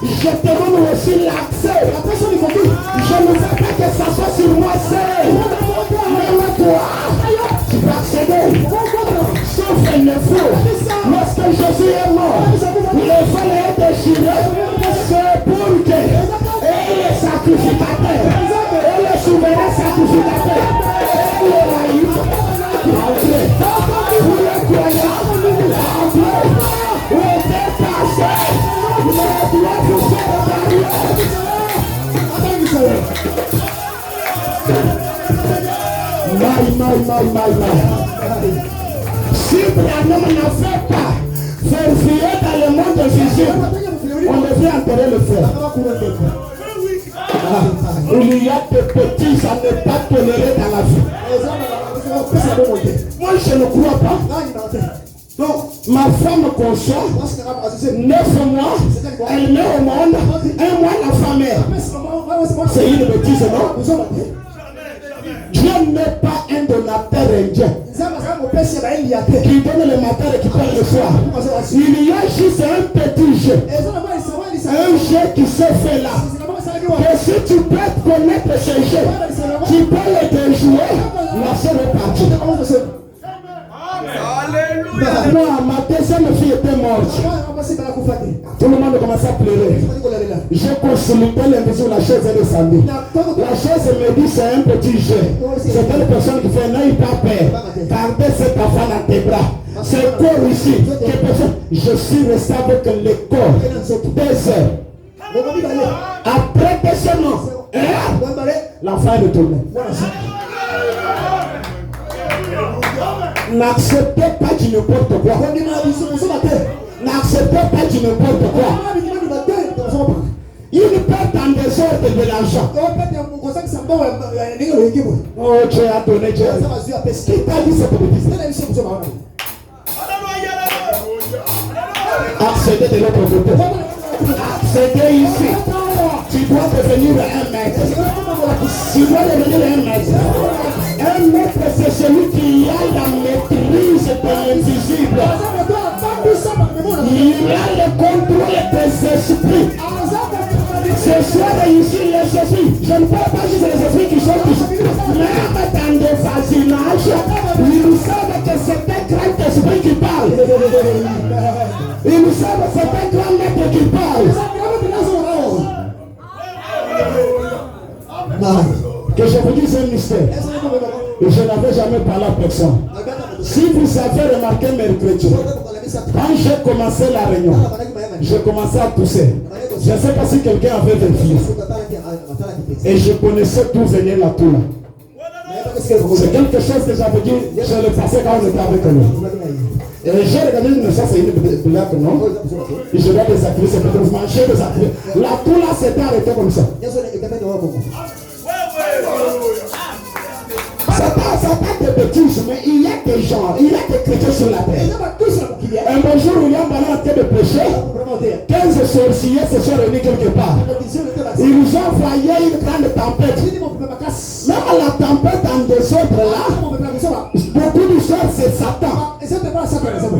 Je te donne aussi l'accès. Je ne veux pas que ça soit sur moi seul. Même toi, tu vas accéder. Sauf qu'il le faut. Lorsque Jésus est mort, le vol est déchiré. C'est pour que les sacrificateurs, et les souverains sacrificateurs, et les laïcs, entrez. Pour les croyants, entrez. Au dépassé, mais doit vous faire barrière. Si Branham n'avait pas vérifié dans le monde visible, on devait enterrer le frère. Il y a des petits à ne pas tolérer dans la vie. Moi, je ne crois pas. Donc, ma femme conçoit 9 mois, elle met au monde, 1 mois la femme est. C'est une bêtise, non? Dieu n'est pas un donateur indien qui donne le matin et qui parle le soir. Il y a juste un petit jeu. Un jeu qui se fait là. Et si tu peux connaître ce jeu, tu peux le déjouer. La seule est partie. Alléluia. Non, ma deuxième fille était morte. Tout le monde commençait à pleurer. J'ai consulté l'invisible, la chaise est descendue. La chaise me dit c'est un petit jeu. C'est une personne qui fait n'aie pas peur. Gardez cet enfant dans tes bras. C'est le corps ici. Je suis resté avec le corps 2 heures. Après 2 semaines, l'enfant est retourné. N'acceptez pas du n'importe quoi. N'acceptez pas du n'importe quoi. Il perd en désordre de l'argent. Oh, Dieu a donné Dieu. Qui t'a dit cette bêtise? Accédez de l'autre côté. Accédez ici. Tu dois devenir un maître. Tu dois devenir un maître. Un maître, c'est celui qui a la maîtrise de l'invisible. Il a le contrôle des esprits. Ce soir ici, les esprits, je ne parle pas juste des esprits qui sont ici. Même dans des voisinages, ils savent que c'est un grand esprit qui parle. Ils savent que c'est un grand maître qui parle. Que je vous dise un mystère. Et je n'avais jamais parlé à personne. Si vous avez remarqué mercredi, Quand j'ai commencé la réunion, j'ai commencé à tousser. Je ne sais pas si quelqu'un avait vérifié. Et je connaissais tout venir là, tout là. C'est quelque chose que j'avais dit, je le passais quand on était avec lui. Et j'ai regardé une ça c'est une blague, non? Et je dois désactiver, c'est peut-être manger, désactiver. La tout là s'était arrêté comme ça. Ça pas de bêtises, mais il y a des gens, il y a des chrétiens sur la terre. Un bon jour, William Ballon a été de péché. 15 sorciers se sont réunis quelque part. Ils nous ont envoyé une grande tempête. Même à la tempête en désordre là, beaucoup de choses c'est Satan.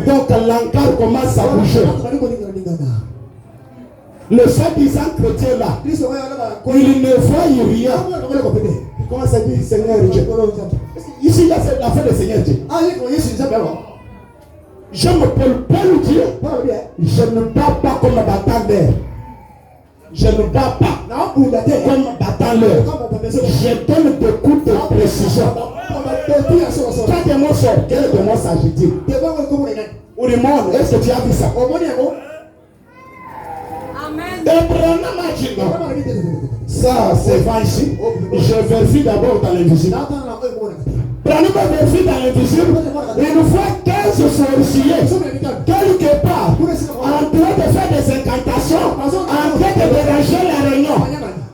Donc l'encart commence à bouger. Le soi-disant chrétien là, il ne voit rien. Comment ça dit Seigneur Dieu? Ici, il y a l'affaire de Seigneur Dieu. Je m'appelle Paul Dieu. Je ne bats pas comme un battant d'air. Je ne bats pas comme un battant l'air. Je donne des coups de précision. Quand des mots sortent, quel démon s'agit-il? Ou le monde, est-ce que tu as vu ça? Ça, c'est pas ici. Je vérifie d'abord dans l'invisible. Prenez ma vérifie dans l'invisible. Une fois 15 sorciers, quelque part, en train de faire des incantations, en train de déranger la réunion.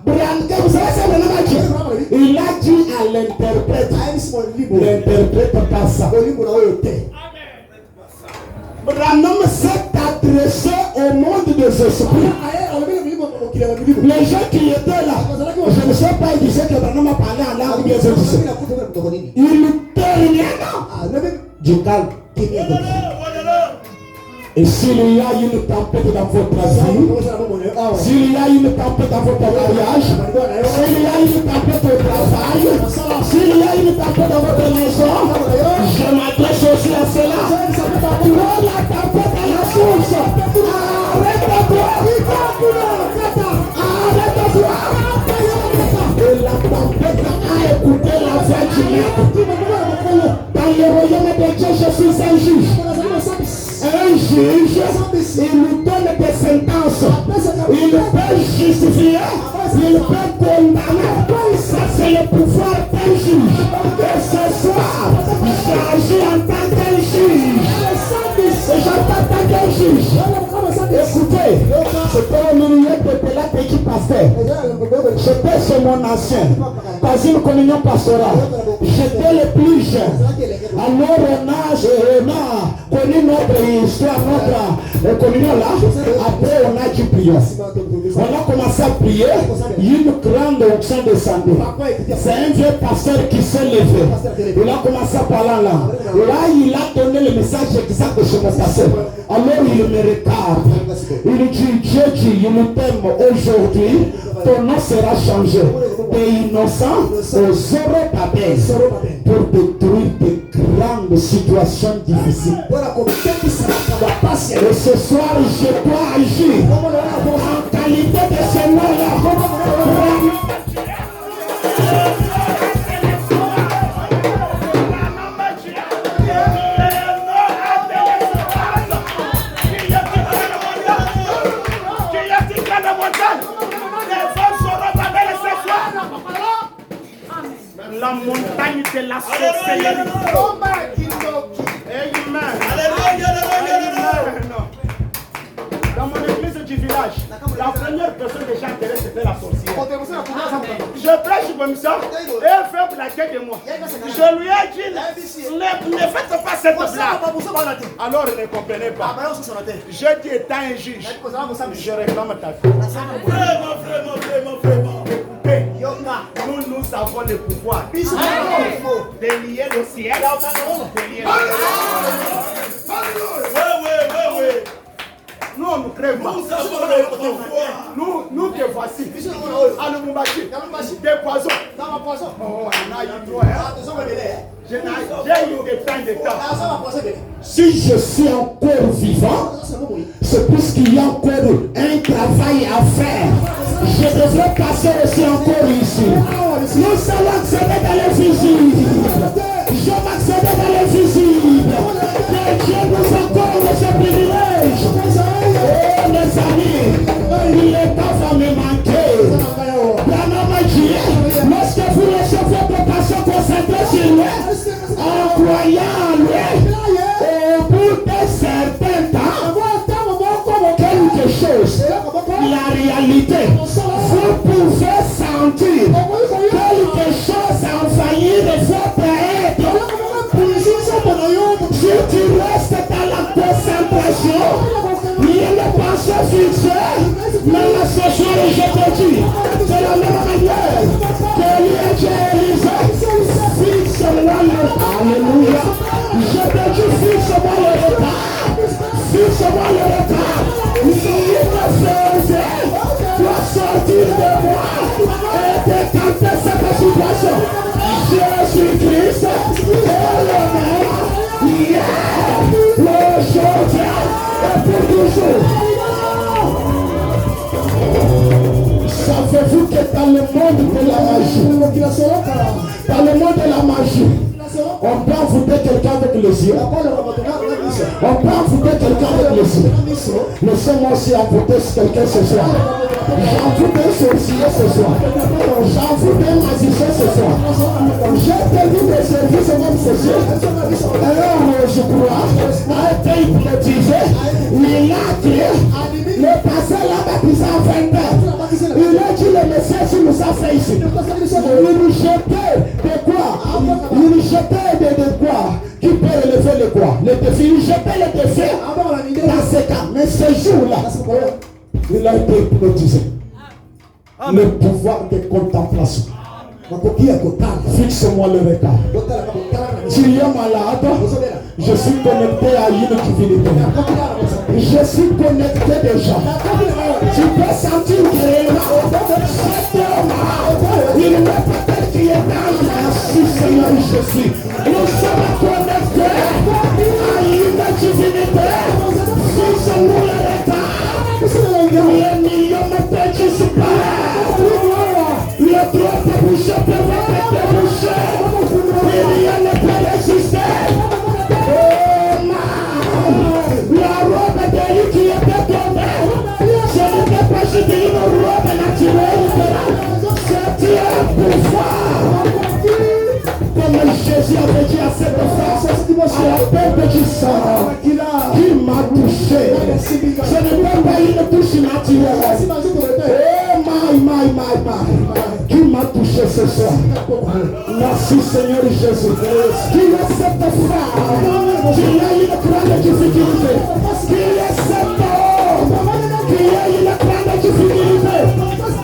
Vous savez, c'est le nom de Dieu. Il a dit à l'interprète. L'interprète passe ça. Branham s'est adressé au monde des esprits. Les gens qui étaient là, je ne sais pas, ils disaient que Branham a parlé en langue bien sûr. Il termine du calme. Et s'il y a une tempête dans votre vie, s'il y a une tempête dans votre mariage, s'il y a une tempête au travail, s'il y a une tempête dans votre maison, je m'adresse aussi à cela. Prends la tempête à la source. Arrête-toi. Arrête-toi. Et la tempête a écouté la voix du maître. Dans le royaume de Dieu, je suis un juge. Un juge, il nous donne des sentences. Il peut justifier, il peut condamner. Ça, c'est le pouvoir d'un juge. Et ce soir, j'agis en tant qu'un juge. J'entends en tant qu'un juge. Écoutez, c'était au milieu de la petite pasteur. J'étais chez mon ancien, dans une communion pastorale. J'étais le plus jeune. Alors on a connu notre histoire, notre communion là. Après on a dû prier. On a commencé à prier. Une grande onction descendue. C'est un vieux pasteur qui s'est levé. Il a commencé à parler là. Là il a donné le message exact de chez mon pasteur. Alors il me regarde. Il dit, Dieu dit, il t'aime aujourd'hui, ton nom sera changé. T'es innocent aux Zorobabel pour détruire des grandes situations difficiles. Et ce soir, je dois agir en qualité de ce nom-là. La montagne de la sorcellerie. Amen. Alléluia. Dans mon église du village, la première personne que j'ai enterrée, c'était la sorcière. Je prêche comme ça et elle fait plaquer de moi. Je lui ai dit, ne faites pas cette blague. Alors elle ne comprenait pas. J'ai dit, étant un juge, je réclame ta fille. Vraiment. Nous avons le pouvoir de lier le ciel. Oui. Nous, on nous crève pas. Nous te voici. À Lubumbashi. Des poisons. Oh, on a eu trop. J'ai eu des temps. Si je suis encore vivant, c'est puisqu'il y a encore un travail à faire. Je devrais passer aussi encore ici. Nous allons accéder dans l'invisible. Je vais accéder dans l'invisible. Que Dieu nous accorde ce privilège. monde de la magie. Dans le monde de la magie. On peut envoûter quelqu'un avec les yeux. On peut envoûter quelqu'un avec les yeux. Laissez-moi aussi envoûter quelqu'un ce soir. J'envoûte un sorcier ce soir. J'envoûte un magicien ce soir. J'ai tenu des services même ce soir. Alors, je crois, a été hypnotisé. Il a crié. Le passé l'a baptisé en 20 heures. Il a dit le message qu'il nous a fait ici. Il nous jetait de quoi? Il nous jetait de quoi? Qui peut relever le quoi? Le défi. Il jetait le défi dans ce cas. Mais ce jour-là, il a été hypnotisé. Le pouvoir de contemplation. Fixe-moi le regard. Tu es malade. Je suis connecté à une divinité. Je suis connecté déjà. Tu peux sentir que cet homme, il n'est pas tel qu'il est dans merci Seigneur Jésus. Nous sommes connectés à une divinité. Fixe-moi le regard. Les millions de petits super. Le droit de boucher peut être débouché. Rien ne peut résister. La robe d'Élie qui était tombée, ce n'était pas juste une robe naturelle. C'était un pouvoir. Comme Jésus avait dit à cette femme, à la perte du sang, qui m'a touché. Ce n'est pas une touche naturelle. Qui m'a touché ce soir. Merci Seigneur Jésus. Qui est cette femme qui a une grande difficulté? Qui est cet homme qui a une grande difficulté?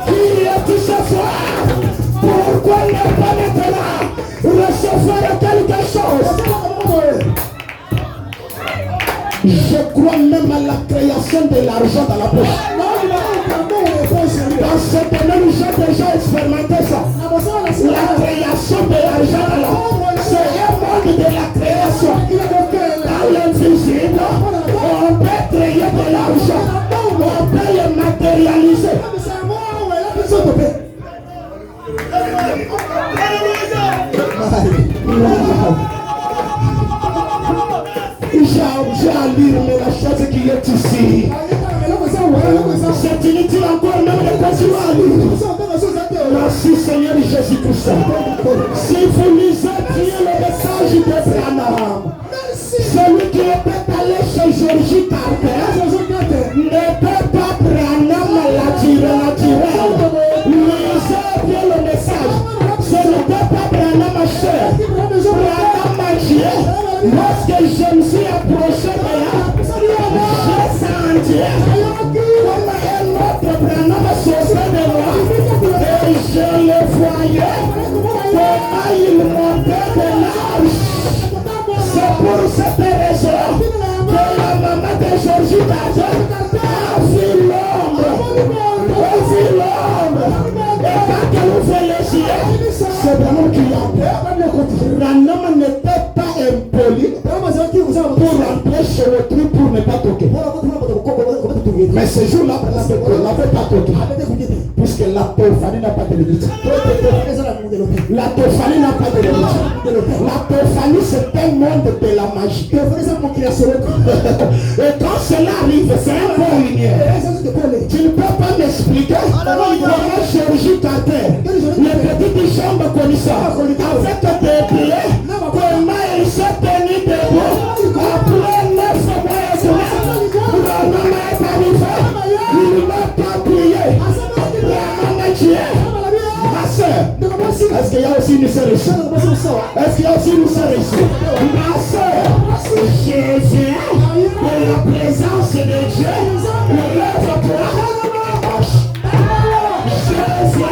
Qui est-tu ce soir? Pourquoi ne pas maintenant recevoir quelque chose? Je crois même à la création de l'argent dans la poche. Dans ce domaine, j'ai déjà expérimenté ça. La création de l'argent, c'est un monde de la création. Dans l'invisible, on peut créer de l'argent. On peut le matérialiser. J'ai à lire mais la chose qui est ici. C'est inutile encore même de continuer à lire. Merci Seigneur Jésus-Christ. Si vous lisez bien le message de Branham, celui qui était allé chez Georgie Carter n'était pas Branham naturel. Lisez bien le message. Ce n'était pas Branham cher. Branham Dieu. Lorsque je me suis approché de là, j'ai senti comme un autre Branham sautait de moi et je le voyais comment il montait de l'âge. C'est pour cette raison que la maman de Georgie Carter a vu l'ombre. Et quand elle ouvre les yeux, c'est vraiment qu'il y a peur. Branham n'était pas impoli pour rentrer chez le truc pour ne pas toquer. Mais ce jour-là, on n'avait pas toqué. Puisque la théophanie n'a pas de limite. La théophanie n'a pas de limite. La théophanie, c'est un monde de la magie. Et quand cela arrive, c'est un bon lumière. Tu ne peux pas m'expliquer comment Georgie Carter, les petites chambres comme ça, avec des pieds, comment il s'est tenu debout après 9 mois. Branham est arrivé, il ne m'a pas prié. Branham est tué. Ma soeur, est-ce qu'il y a aussi une sœur ici? Est-ce qu'il y a aussi une sœur ici? Ma soeur, Jésus, de la présence de Dieu, lève-toi. Jésus,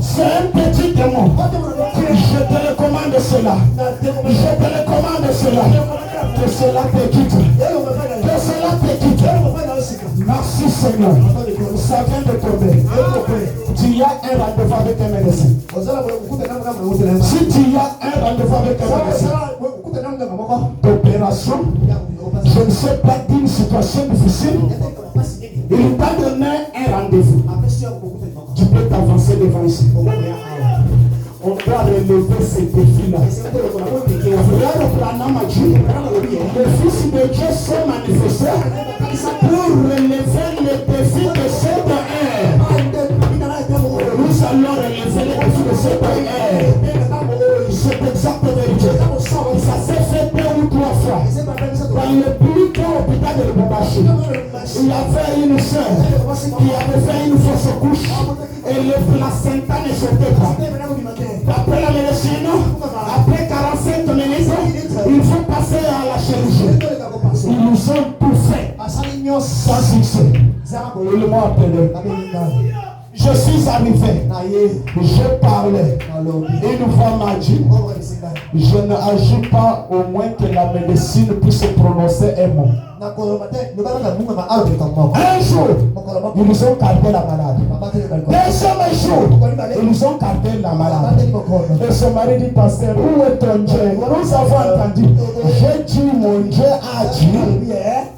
C'est un petit démon. Je te recommande cela. Je te recommande cela. Que cela te quitte. Que cela te quitte. Merci Seigneur. Ça vient de tomber. Tu as un rendez-vous avec un médecin. Si tu as un rendez-vous avec un médecin d'opération, je ne sais pas d'une situation difficile, il t'a donné un rendez-vous. Tu peux t'avancer devant ici. On doit relever ces défis-là. Le Fils de Dieu s'est manifesté pour relever le défi de cette ère. Nous allons relever le défi de cette ère. C'est exact vérité. Ça s'est fait 2 ou 3 fois. Dans le plus grand hôpital de Lubumbashi, il y avait une soeur qui avait fait une fausse couche et le placenta ne sortait pas. Après la médecine, après 45 minutes, il faut passer à la chirurgie. Ils nous ont tout fait sans succès. Ils m'ont appelé. Je suis arrivé, je parlais. Une fois m'a dit, je n'agis pas au moins que la médecine puisse prononcer un mot. Un jour, ils nous ont gardé la malade. Deuxième jour, ils nous ont gardé la malade. Et son mari dit, pasteur, où est ton Dieu? Nous avons entendu. J'ai dit, mon Dieu a dit,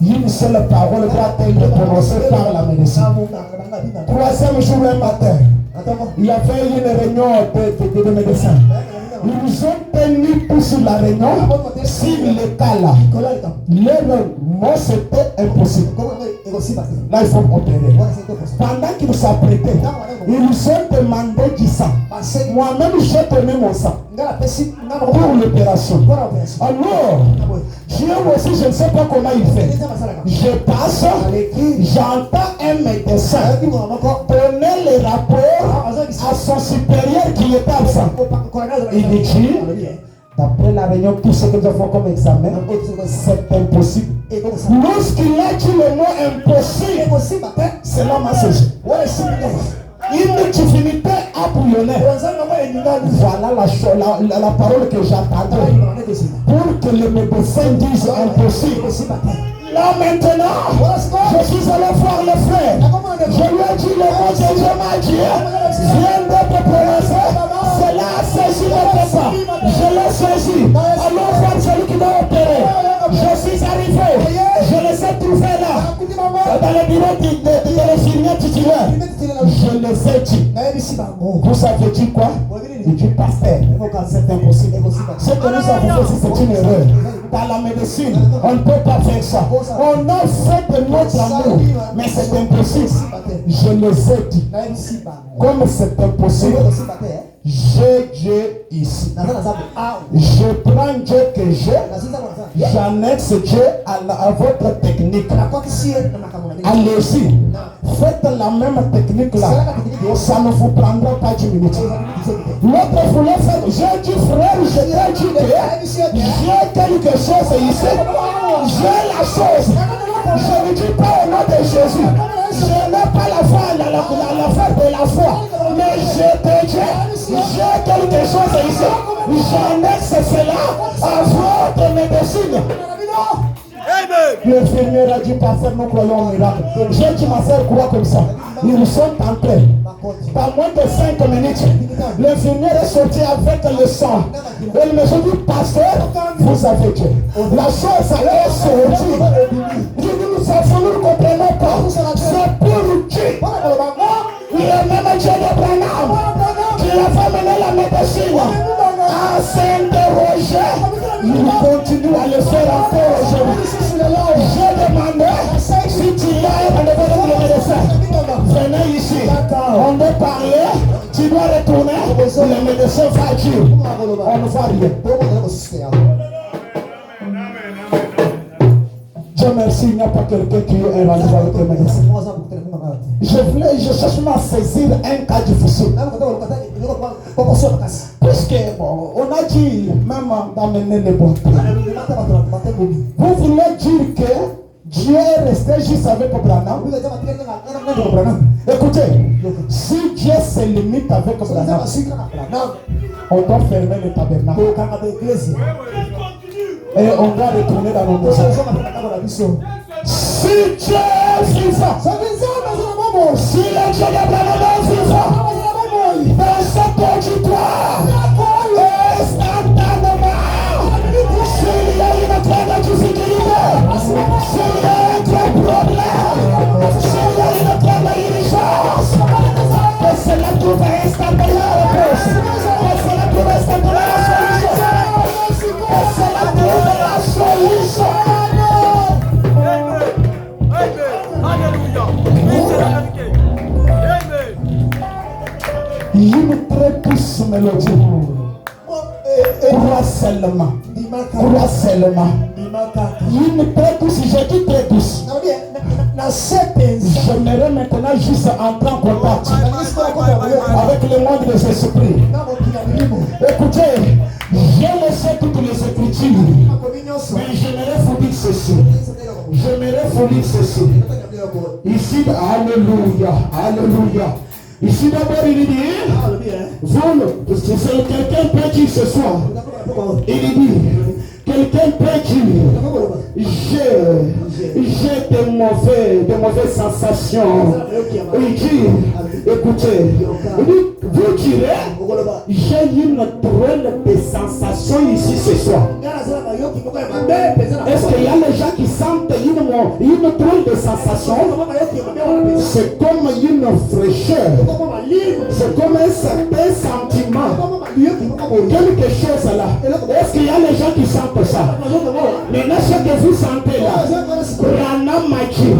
une seule parole doit être prononcée par la médecine. Troisième jour, un matin, il y avait une réunion de médecins. Ils nous ont tenu pour sur la réunion, sur le cas là. Leur mot c'était impossible. Là il faut opérer. Pendant qu'ils s'apprêtaient, ils nous ont demandé du sang. Moi-même j'ai donné mon sang pour l'opération. Alors, Dieu aussi je ne sais pas comment il fait. Je passe, j'entends un médecin donner les rapports à son supérieur qui est absent. Il dit, d'après la réunion, tout ce que nous avons comme examen, c'est impossible. Lorsqu'il a dit le mot impossible, c'est l'homme à ce jeu. Une divinité a bouillonné. Voilà la parole que j'attendais pour que le médecin dise impossible. Là maintenant, je suis allé voir le frère. Je lui ai dit le mot de Dieu m'a dit, viens d'être prononcé. Cela a saisi le papa. Je l'ai saisi. Alors voir celui qui m'a opéré. Je suis arrivé. Je les ai trouvés là. Dans le bureau de l'infirmière titulaire. Je les ai dit. Vous savez dit quoi? Il dit pasteur, c'est impossible. Ce que nous avons fait, c'est une erreur. Dans la médecine, on ne peut pas faire ça. On a fait de notre amour, mais c'est impossible. Je les ai dit. Comme c'est impossible, j'ai Dieu ici. Je prends Dieu que j'ai, j'annexe Dieu à votre technique. Allez-y, faites la même technique là. Ça ne vous prendra pas 10 minutes. L'autre voulait faire, j'ai dit frère, je t'ai dit que j'ai quelque chose ici. J'ai la chose. Je ne dis pas au nom de Jésus. Je n'ai pas la foi, l'affaire de la foi. Mais je te dis, j'ai quelque chose ici. J'annexe cela à votre médecine. L'infirmière a dit, pasteur, nous croyons au miracle. J'ai dit, ma soeur, crois comme ça. Ils sont entrés. Pas moins de 5 minutes, l'infirmière est sortie avec le sang. Elle me dit, pasteur, vous avez Dieu. La chose est sortie. Nous ne comprenons pas. C'est pour qui? Le même Dieu de Branham qui a fait mener la médecine à s'interroger. Il continue à le faire encore aujourd'hui. J'ai demandé si tu as un rendez-vous avec le médecin. Venez ici. On doit parler. Tu dois retourner. Le médecin va dire. On ne va rien. Dieu merci, il n'y a pas quelqu'un qui a un rendez-vous avec le médecin. Je cherche à saisir un cas difficile. Puisque on a dit même d'amener les boîtes. Vous voulez dire que Dieu est resté juste avec Branham. Écoutez, si Dieu se limite avec Branham, on doit fermer le tabernacle. Et on va retourner dans nos maisons. Si Dieu est vivant, si le Dieu de Branham est vivant, dans cet auditoire, instantanément, s'il y a une grande difficulté, s'il y a un grand problème, s'il y a une grande urgence, que cela trouve instantanément la réponse, que cela trouve instantanément la solution, que cela trouve la solution. Une très douce mélodie. Crois seulement. Crois seulement. Une très douce, j'ai dit très douce. J'aimerais maintenant juste entrer en contact avec le monde des esprits. Écoutez, j'ai laissé toutes les écritures, mais j'aimerais vous dire ceci. J'aimerais vous dire ceci. Ici, alléluia, alléluia. Ici d'abord il dit, vous, c'est quelqu'un peut dire ce soir, il dit, quelqu'un peut dire, j'ai de mauvaises sensations. Il dit, écoutez, il dit, vous direz, j'ai une drôle de sensation ici ce soir. Est-ce qu'il y a les gens qui sentent une drôle de sensation? C'est comme une fraîcheur. C'est comme un certain sentiment. Quelque chose là. Est-ce qu'il y a les gens qui sentent ça? Maintenant, ce que vous sentez là, Branham m'a dit,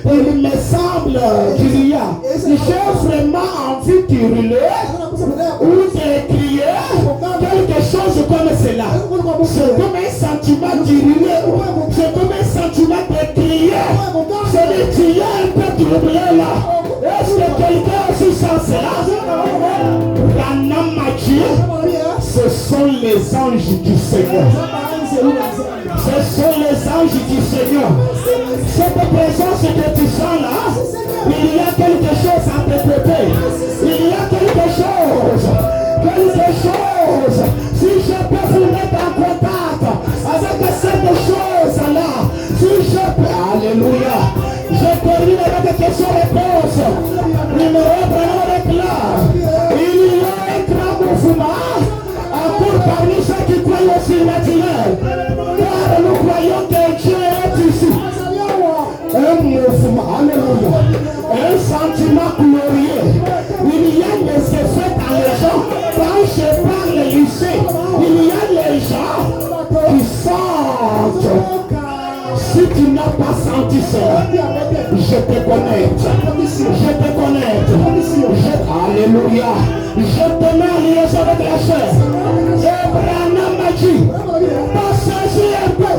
il me semble qu'il y a, j'ai vraiment envie de hurler ou de crier quelque chose comme cela. C'est comme un sentiment de hurler, c'est comme un sentiment de crier. C'est qu'il y a un peu troublé là. Est-ce que quelqu'un aussi sent cela? Branham m'a dit, ce sont les anges du Seigneur. Ce sont les anges du Seigneur. Cette présence que tu sens là, il y a quelque chose à interpréter. Il y a quelque chose. Si je peux vous mettre en contact avec cette chose là, si je peux, alléluia. Je termine avec des questions-réponses. Numéro 1 avec là. Il y a un grand mouvement encore parmi ceux qui croient au surnaturel. Car nous croyons que Dieu est ici. Un mouvement, alléluia. Un sentiment glorieux. Il y a des effets dans les gens. Quand je parle lycée, il y a les gens qui sentent. Si tu n'as pas senti ça, je te connecte. Je te connecte. Alléluia. Je te mets en liaison avec la chair. Et Branham m'a dit, passez un peu.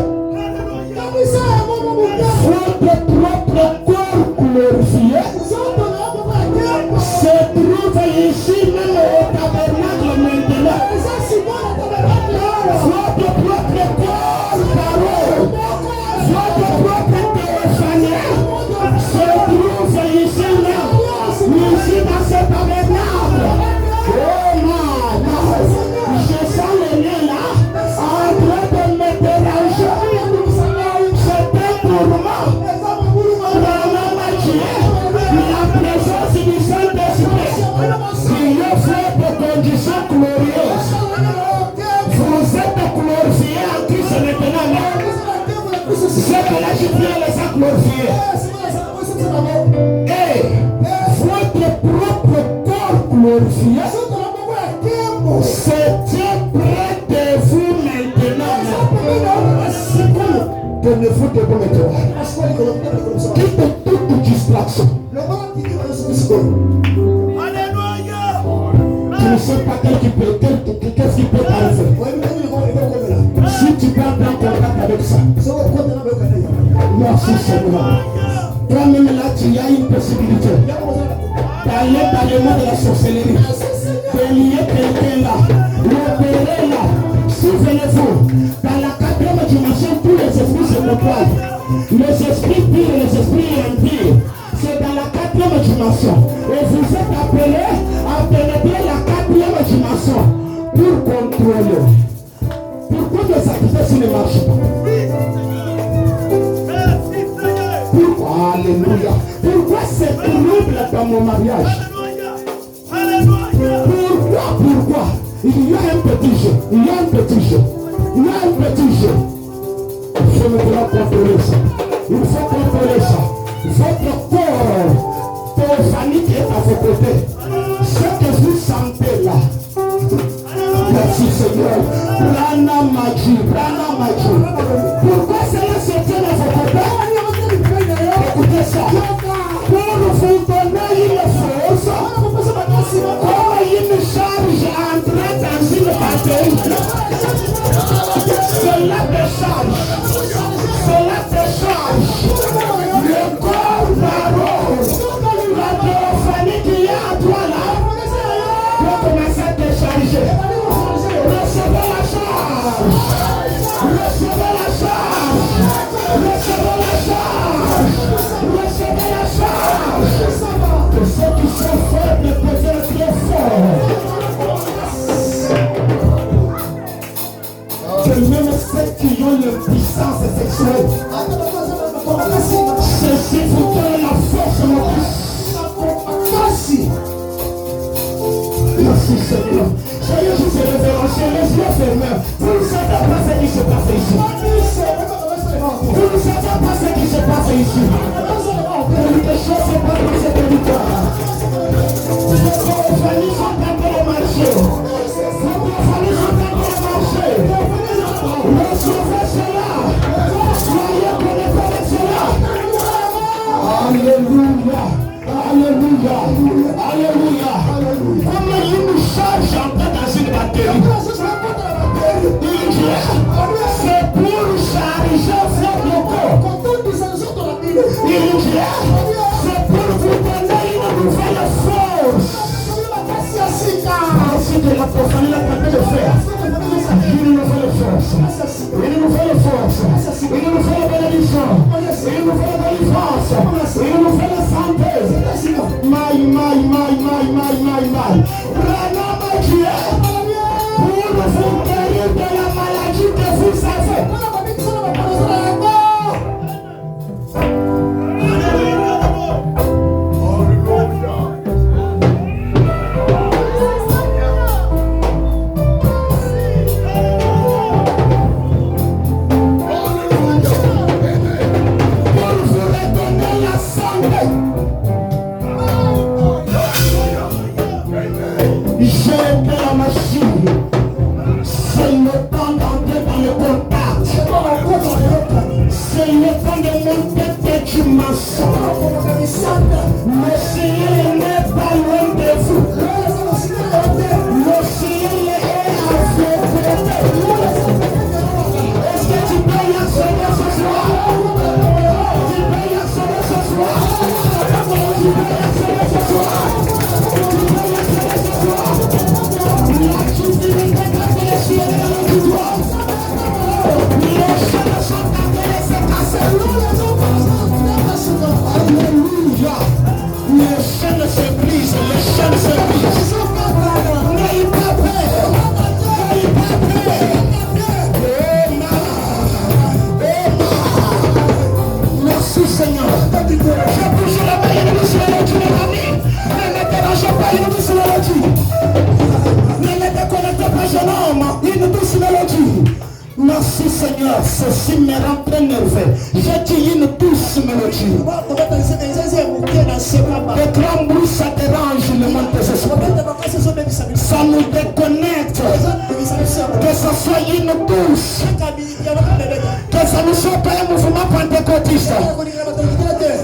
Votre propre corps glorifié se trouve ici même au tabernacle maintenant. Votre propre corps parole, votre propre téléphone se trouve ici même, ici dans ce tabernacle. Oh non, je sens le lien là en train de me déranger. C'est un tourment. La présence du Saint-Esprit qui offre des conditions glorieuses. Vous êtes glorifiés en Christ maintenant. C'est que là je viens les a glorifiés. Et votre propre corps glorifié se tient près de vous maintenant. Tenez-vous debout maintenant. Quitte toute distraction. Tu ne sais pas qu'est-ce qui peut t'arriver. Si tu prends en contact avec ça. Merci Seigneur. Toi-même là, tu as une possibilité d'aller dans le monde de la sorcellerie, de lier quelqu'un là, l'opérer là. Souvenez-vous, dans la 4e dimension, tous les esprits se poil. Les esprits purs et les esprits impurs, c'est dans la 4e dimension. Et vous êtes appelés à pénétrer la 4e dimension pour contrôler. Pourquoi les activités ne marchent pas? Pourquoi? Alléluia. Pourquoi c'est trouble dans mon mariage? Pourquoi? Il y a un petit jeu. Il y a un petit jeu. Il y a un petit jeu. Il faut maintenant contrôler ça. Il faut contrôler ça. Votre corps, ton famille qui est à vos côtés, ce que vous sentez là. Merci Seigneur. Prana Maji. Pourquoi cela se tient à vos côtés? Écoutez ça. Pour vous donner une force, comme une charge entrée dans une bataille. Cela te charge. Cela te charge. Le corps d'Aaron, la théophanie qui est à toi là, doit commencer à te charger. Recevez la charge. Recevez la charge. Recevez la charge. Recevez la charge. Que ceux qui sont faibles peuvent être très forts. Que même ceux qui ont une puissance sexuelle, ceci vous donne la force, mon fils. Merci. Merci Seigneur. Soyez juste révérencieux, les yeux fermés. Vous ne savez pas ce qui se passe ici. Vous ne savez pas ce qui se passe ici. Quelque chose se passe dans cette territoire. Vos familles sont en train de marcher. Vos familles sont en train de marcher. Recevez cela. Soyez connectés avec cela. Alléluia. Alléluia. Alléluia. Comme une charge entrée dans une batterie. C'est pour charger votre corps. C'est pour vous donner une nouvelle force. Merci de la profanée la capacité de faire. Une nouvelle force. Une nouvelle force. Une nouvelle bénédiction. Une nouvelle délivrance. Une nouvelle santé. Maï. Prenez Dieu pour vous guérir de la maladie que vous avez. Le ciel n'est pas loin de vous. Le ciel est à vos côtés. Est-ce que tu peux y accéder ce soir? Tu peux y accéder ce soir? Tu peux y accéder ce soir? Tu peux y accéder ce soir? L'activité de les ciels est dans le doigt. Les chaînes sont appelées se casser. Alléluia. Les chaînes se brisent, les chaînes se brisent. N'ayez pas peur. N'ayez pas peur. Merci Seigneur. Je bouge la main, il nous sur le Dieu, mes amis. Ne me dérangez pas, il nous sur le Dieu. Ne me déconnectez pas, jeune homme. Il nous sur le Dieu. Merci Seigneur, ceci me rend très nerveux. J'ai dit une douce mélodie. Le grand bruit, ça dérange le monde de ce soir. Ça nous déconnecte. Que ce soit une douce. Que ça ne soit pas un mouvement pentecôtiste.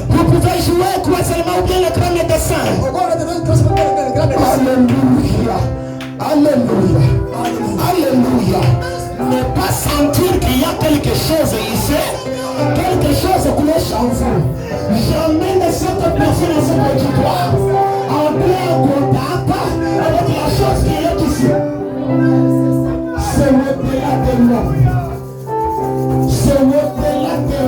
Vous pouvez jouer croisement ou bien le grand dessin. Alléluia. Alléluia. Alléluia. Ne pas sentir qu'il y a quelque chose ici, quelque chose cloche en vous. J'emmène cette personne à ce auditoire en plein contact avec la chose qui est ici. C'est au-delà de l'homme. C'est au-delà de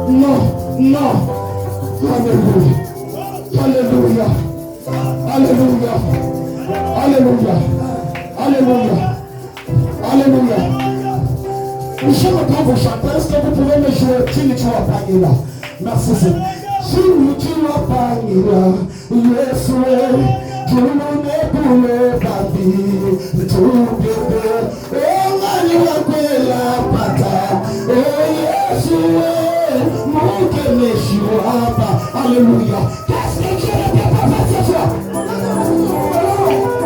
non, non. Alléluia. Alléluia. Alléluia. Alléluia. Alléluia. Alléluia. Je suis en train de vous chanter. Est-ce que vous pouvez me jouer? Tu vas pas là. Merci Seigneur. Tu vas pas là. Yes, oui. Tu ne pourrais pas dire. Tout bébé. Oh, Maria, la pata. Oh, yes, oui. Mon que me chihuahua. Alléluia. Qu'est-ce que Dieu n'était pas fait ce soir?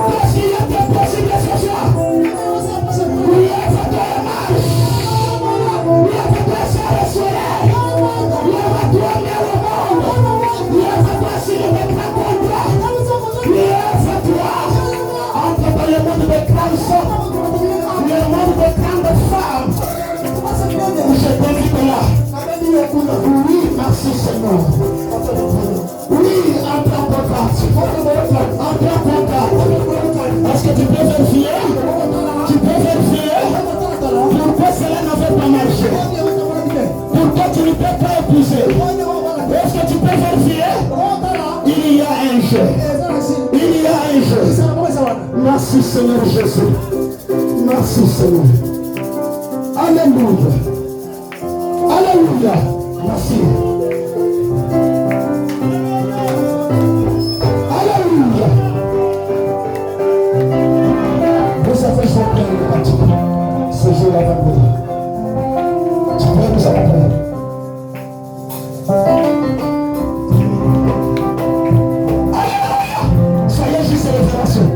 Qu'est-ce qu'il était possible ce soir? Oui, il a fait de la marche. Il a fait de la soirée au soleil. Il a fait de la mer au monde. Il a fait de la signer des grands contrats. Il a fait de la entre dans le monde des grands hommes. Le monde des grandes femmes. Je t'invite là. Oui, merci Seigneur. Oui, entre en contact. Entre en contact. Est-ce que tu peux vérifier? Tu peux vérifier? Pourquoi cela n'avait pas marché? Pourquoi tu ne peux pas épouser? Est-ce que tu peux vérifier? Il y a un jeu. Il y a un jeu. Merci Seigneur Jésus. Merci Seigneur. Alléluia. Alléluia. Merci. Alléluia. Vous avez chanté le cantique ce jour-là vendredi. Tu peux nous appeler. Alléluia. Soyez juste révélation.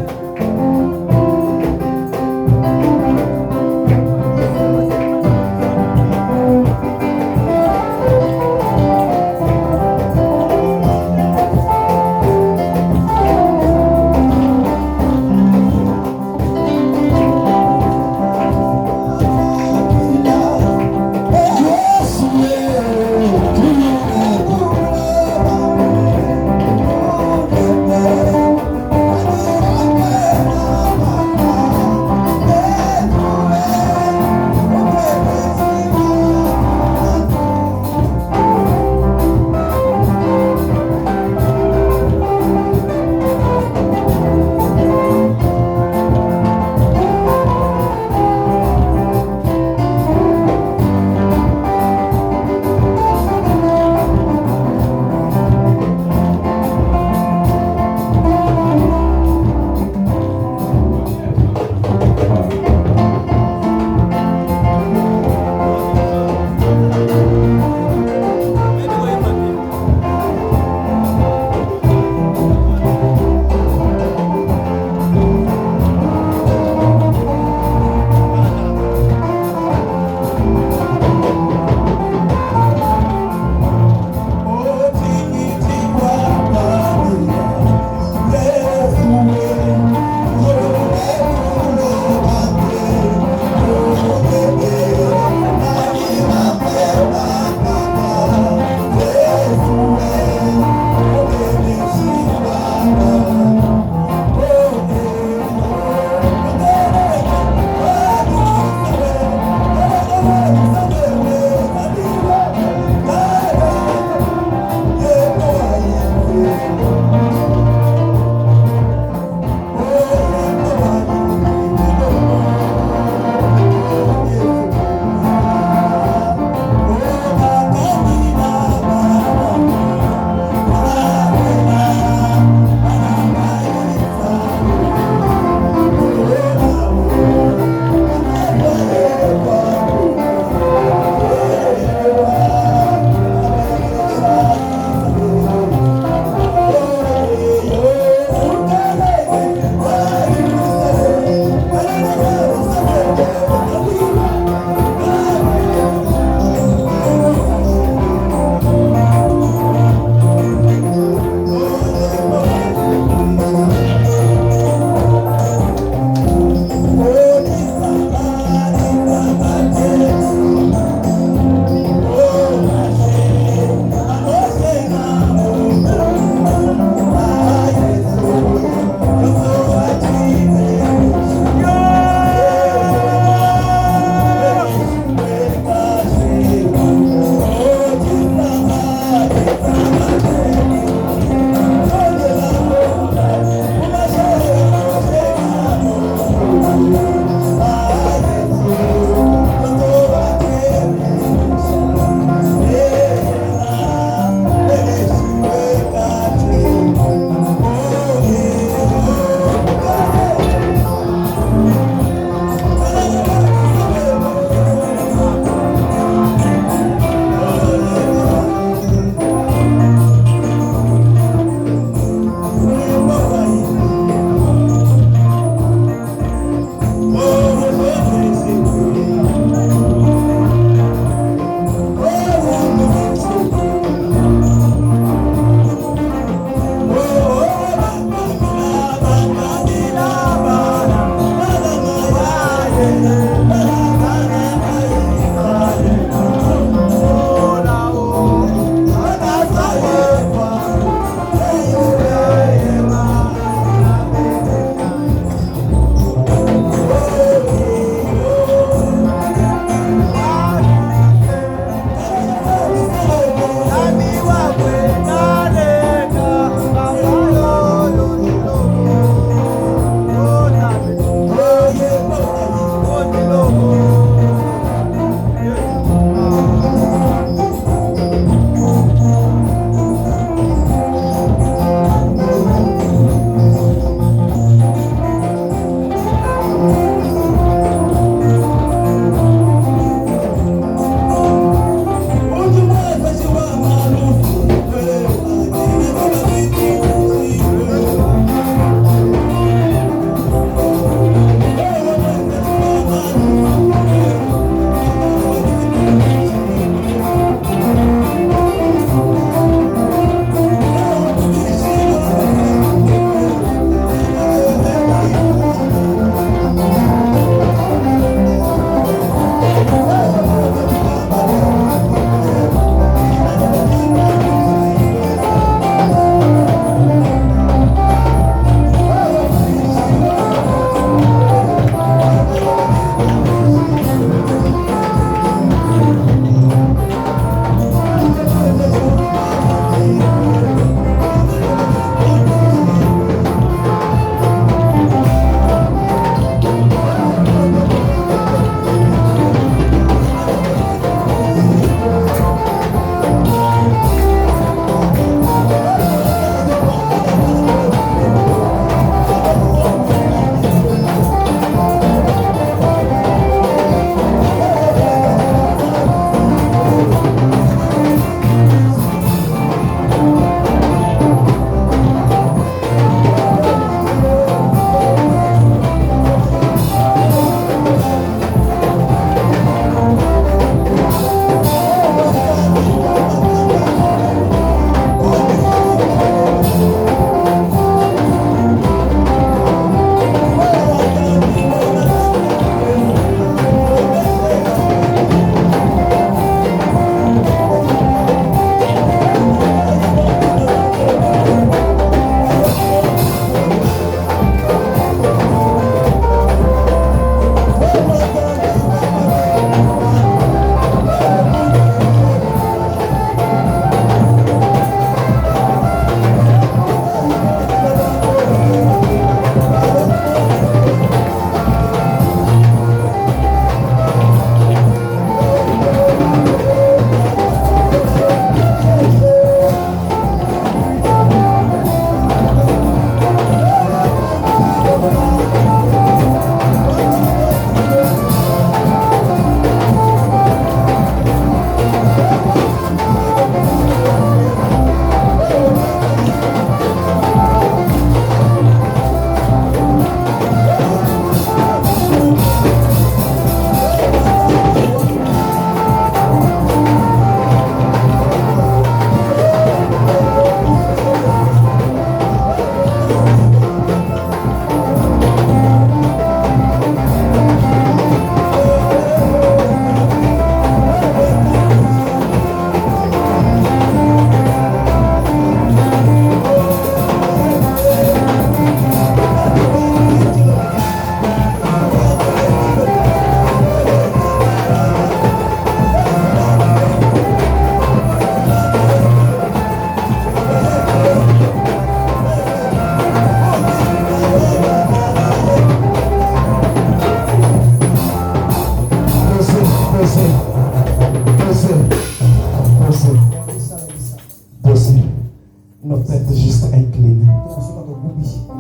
Nos têtes juste inclinées.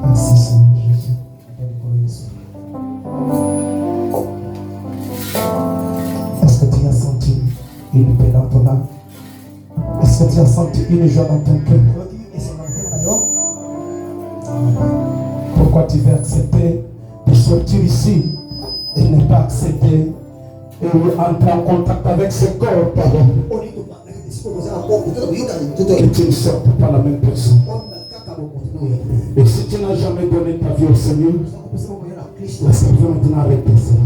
Merci Seigneur Jésus. Est-ce que tu as senti une paix dans ton âme? Est-ce que tu as senti une joie dans ton cœur? Pourquoi tu veux accepter de sortir ici et ne pas accepter et entrer en contact avec ce corps, pardon? Et tu ne sors pas la même personne. Et si tu n'as jamais donné ta vie au Seigneur, est-ce que tu veux maintenant arrêter cela?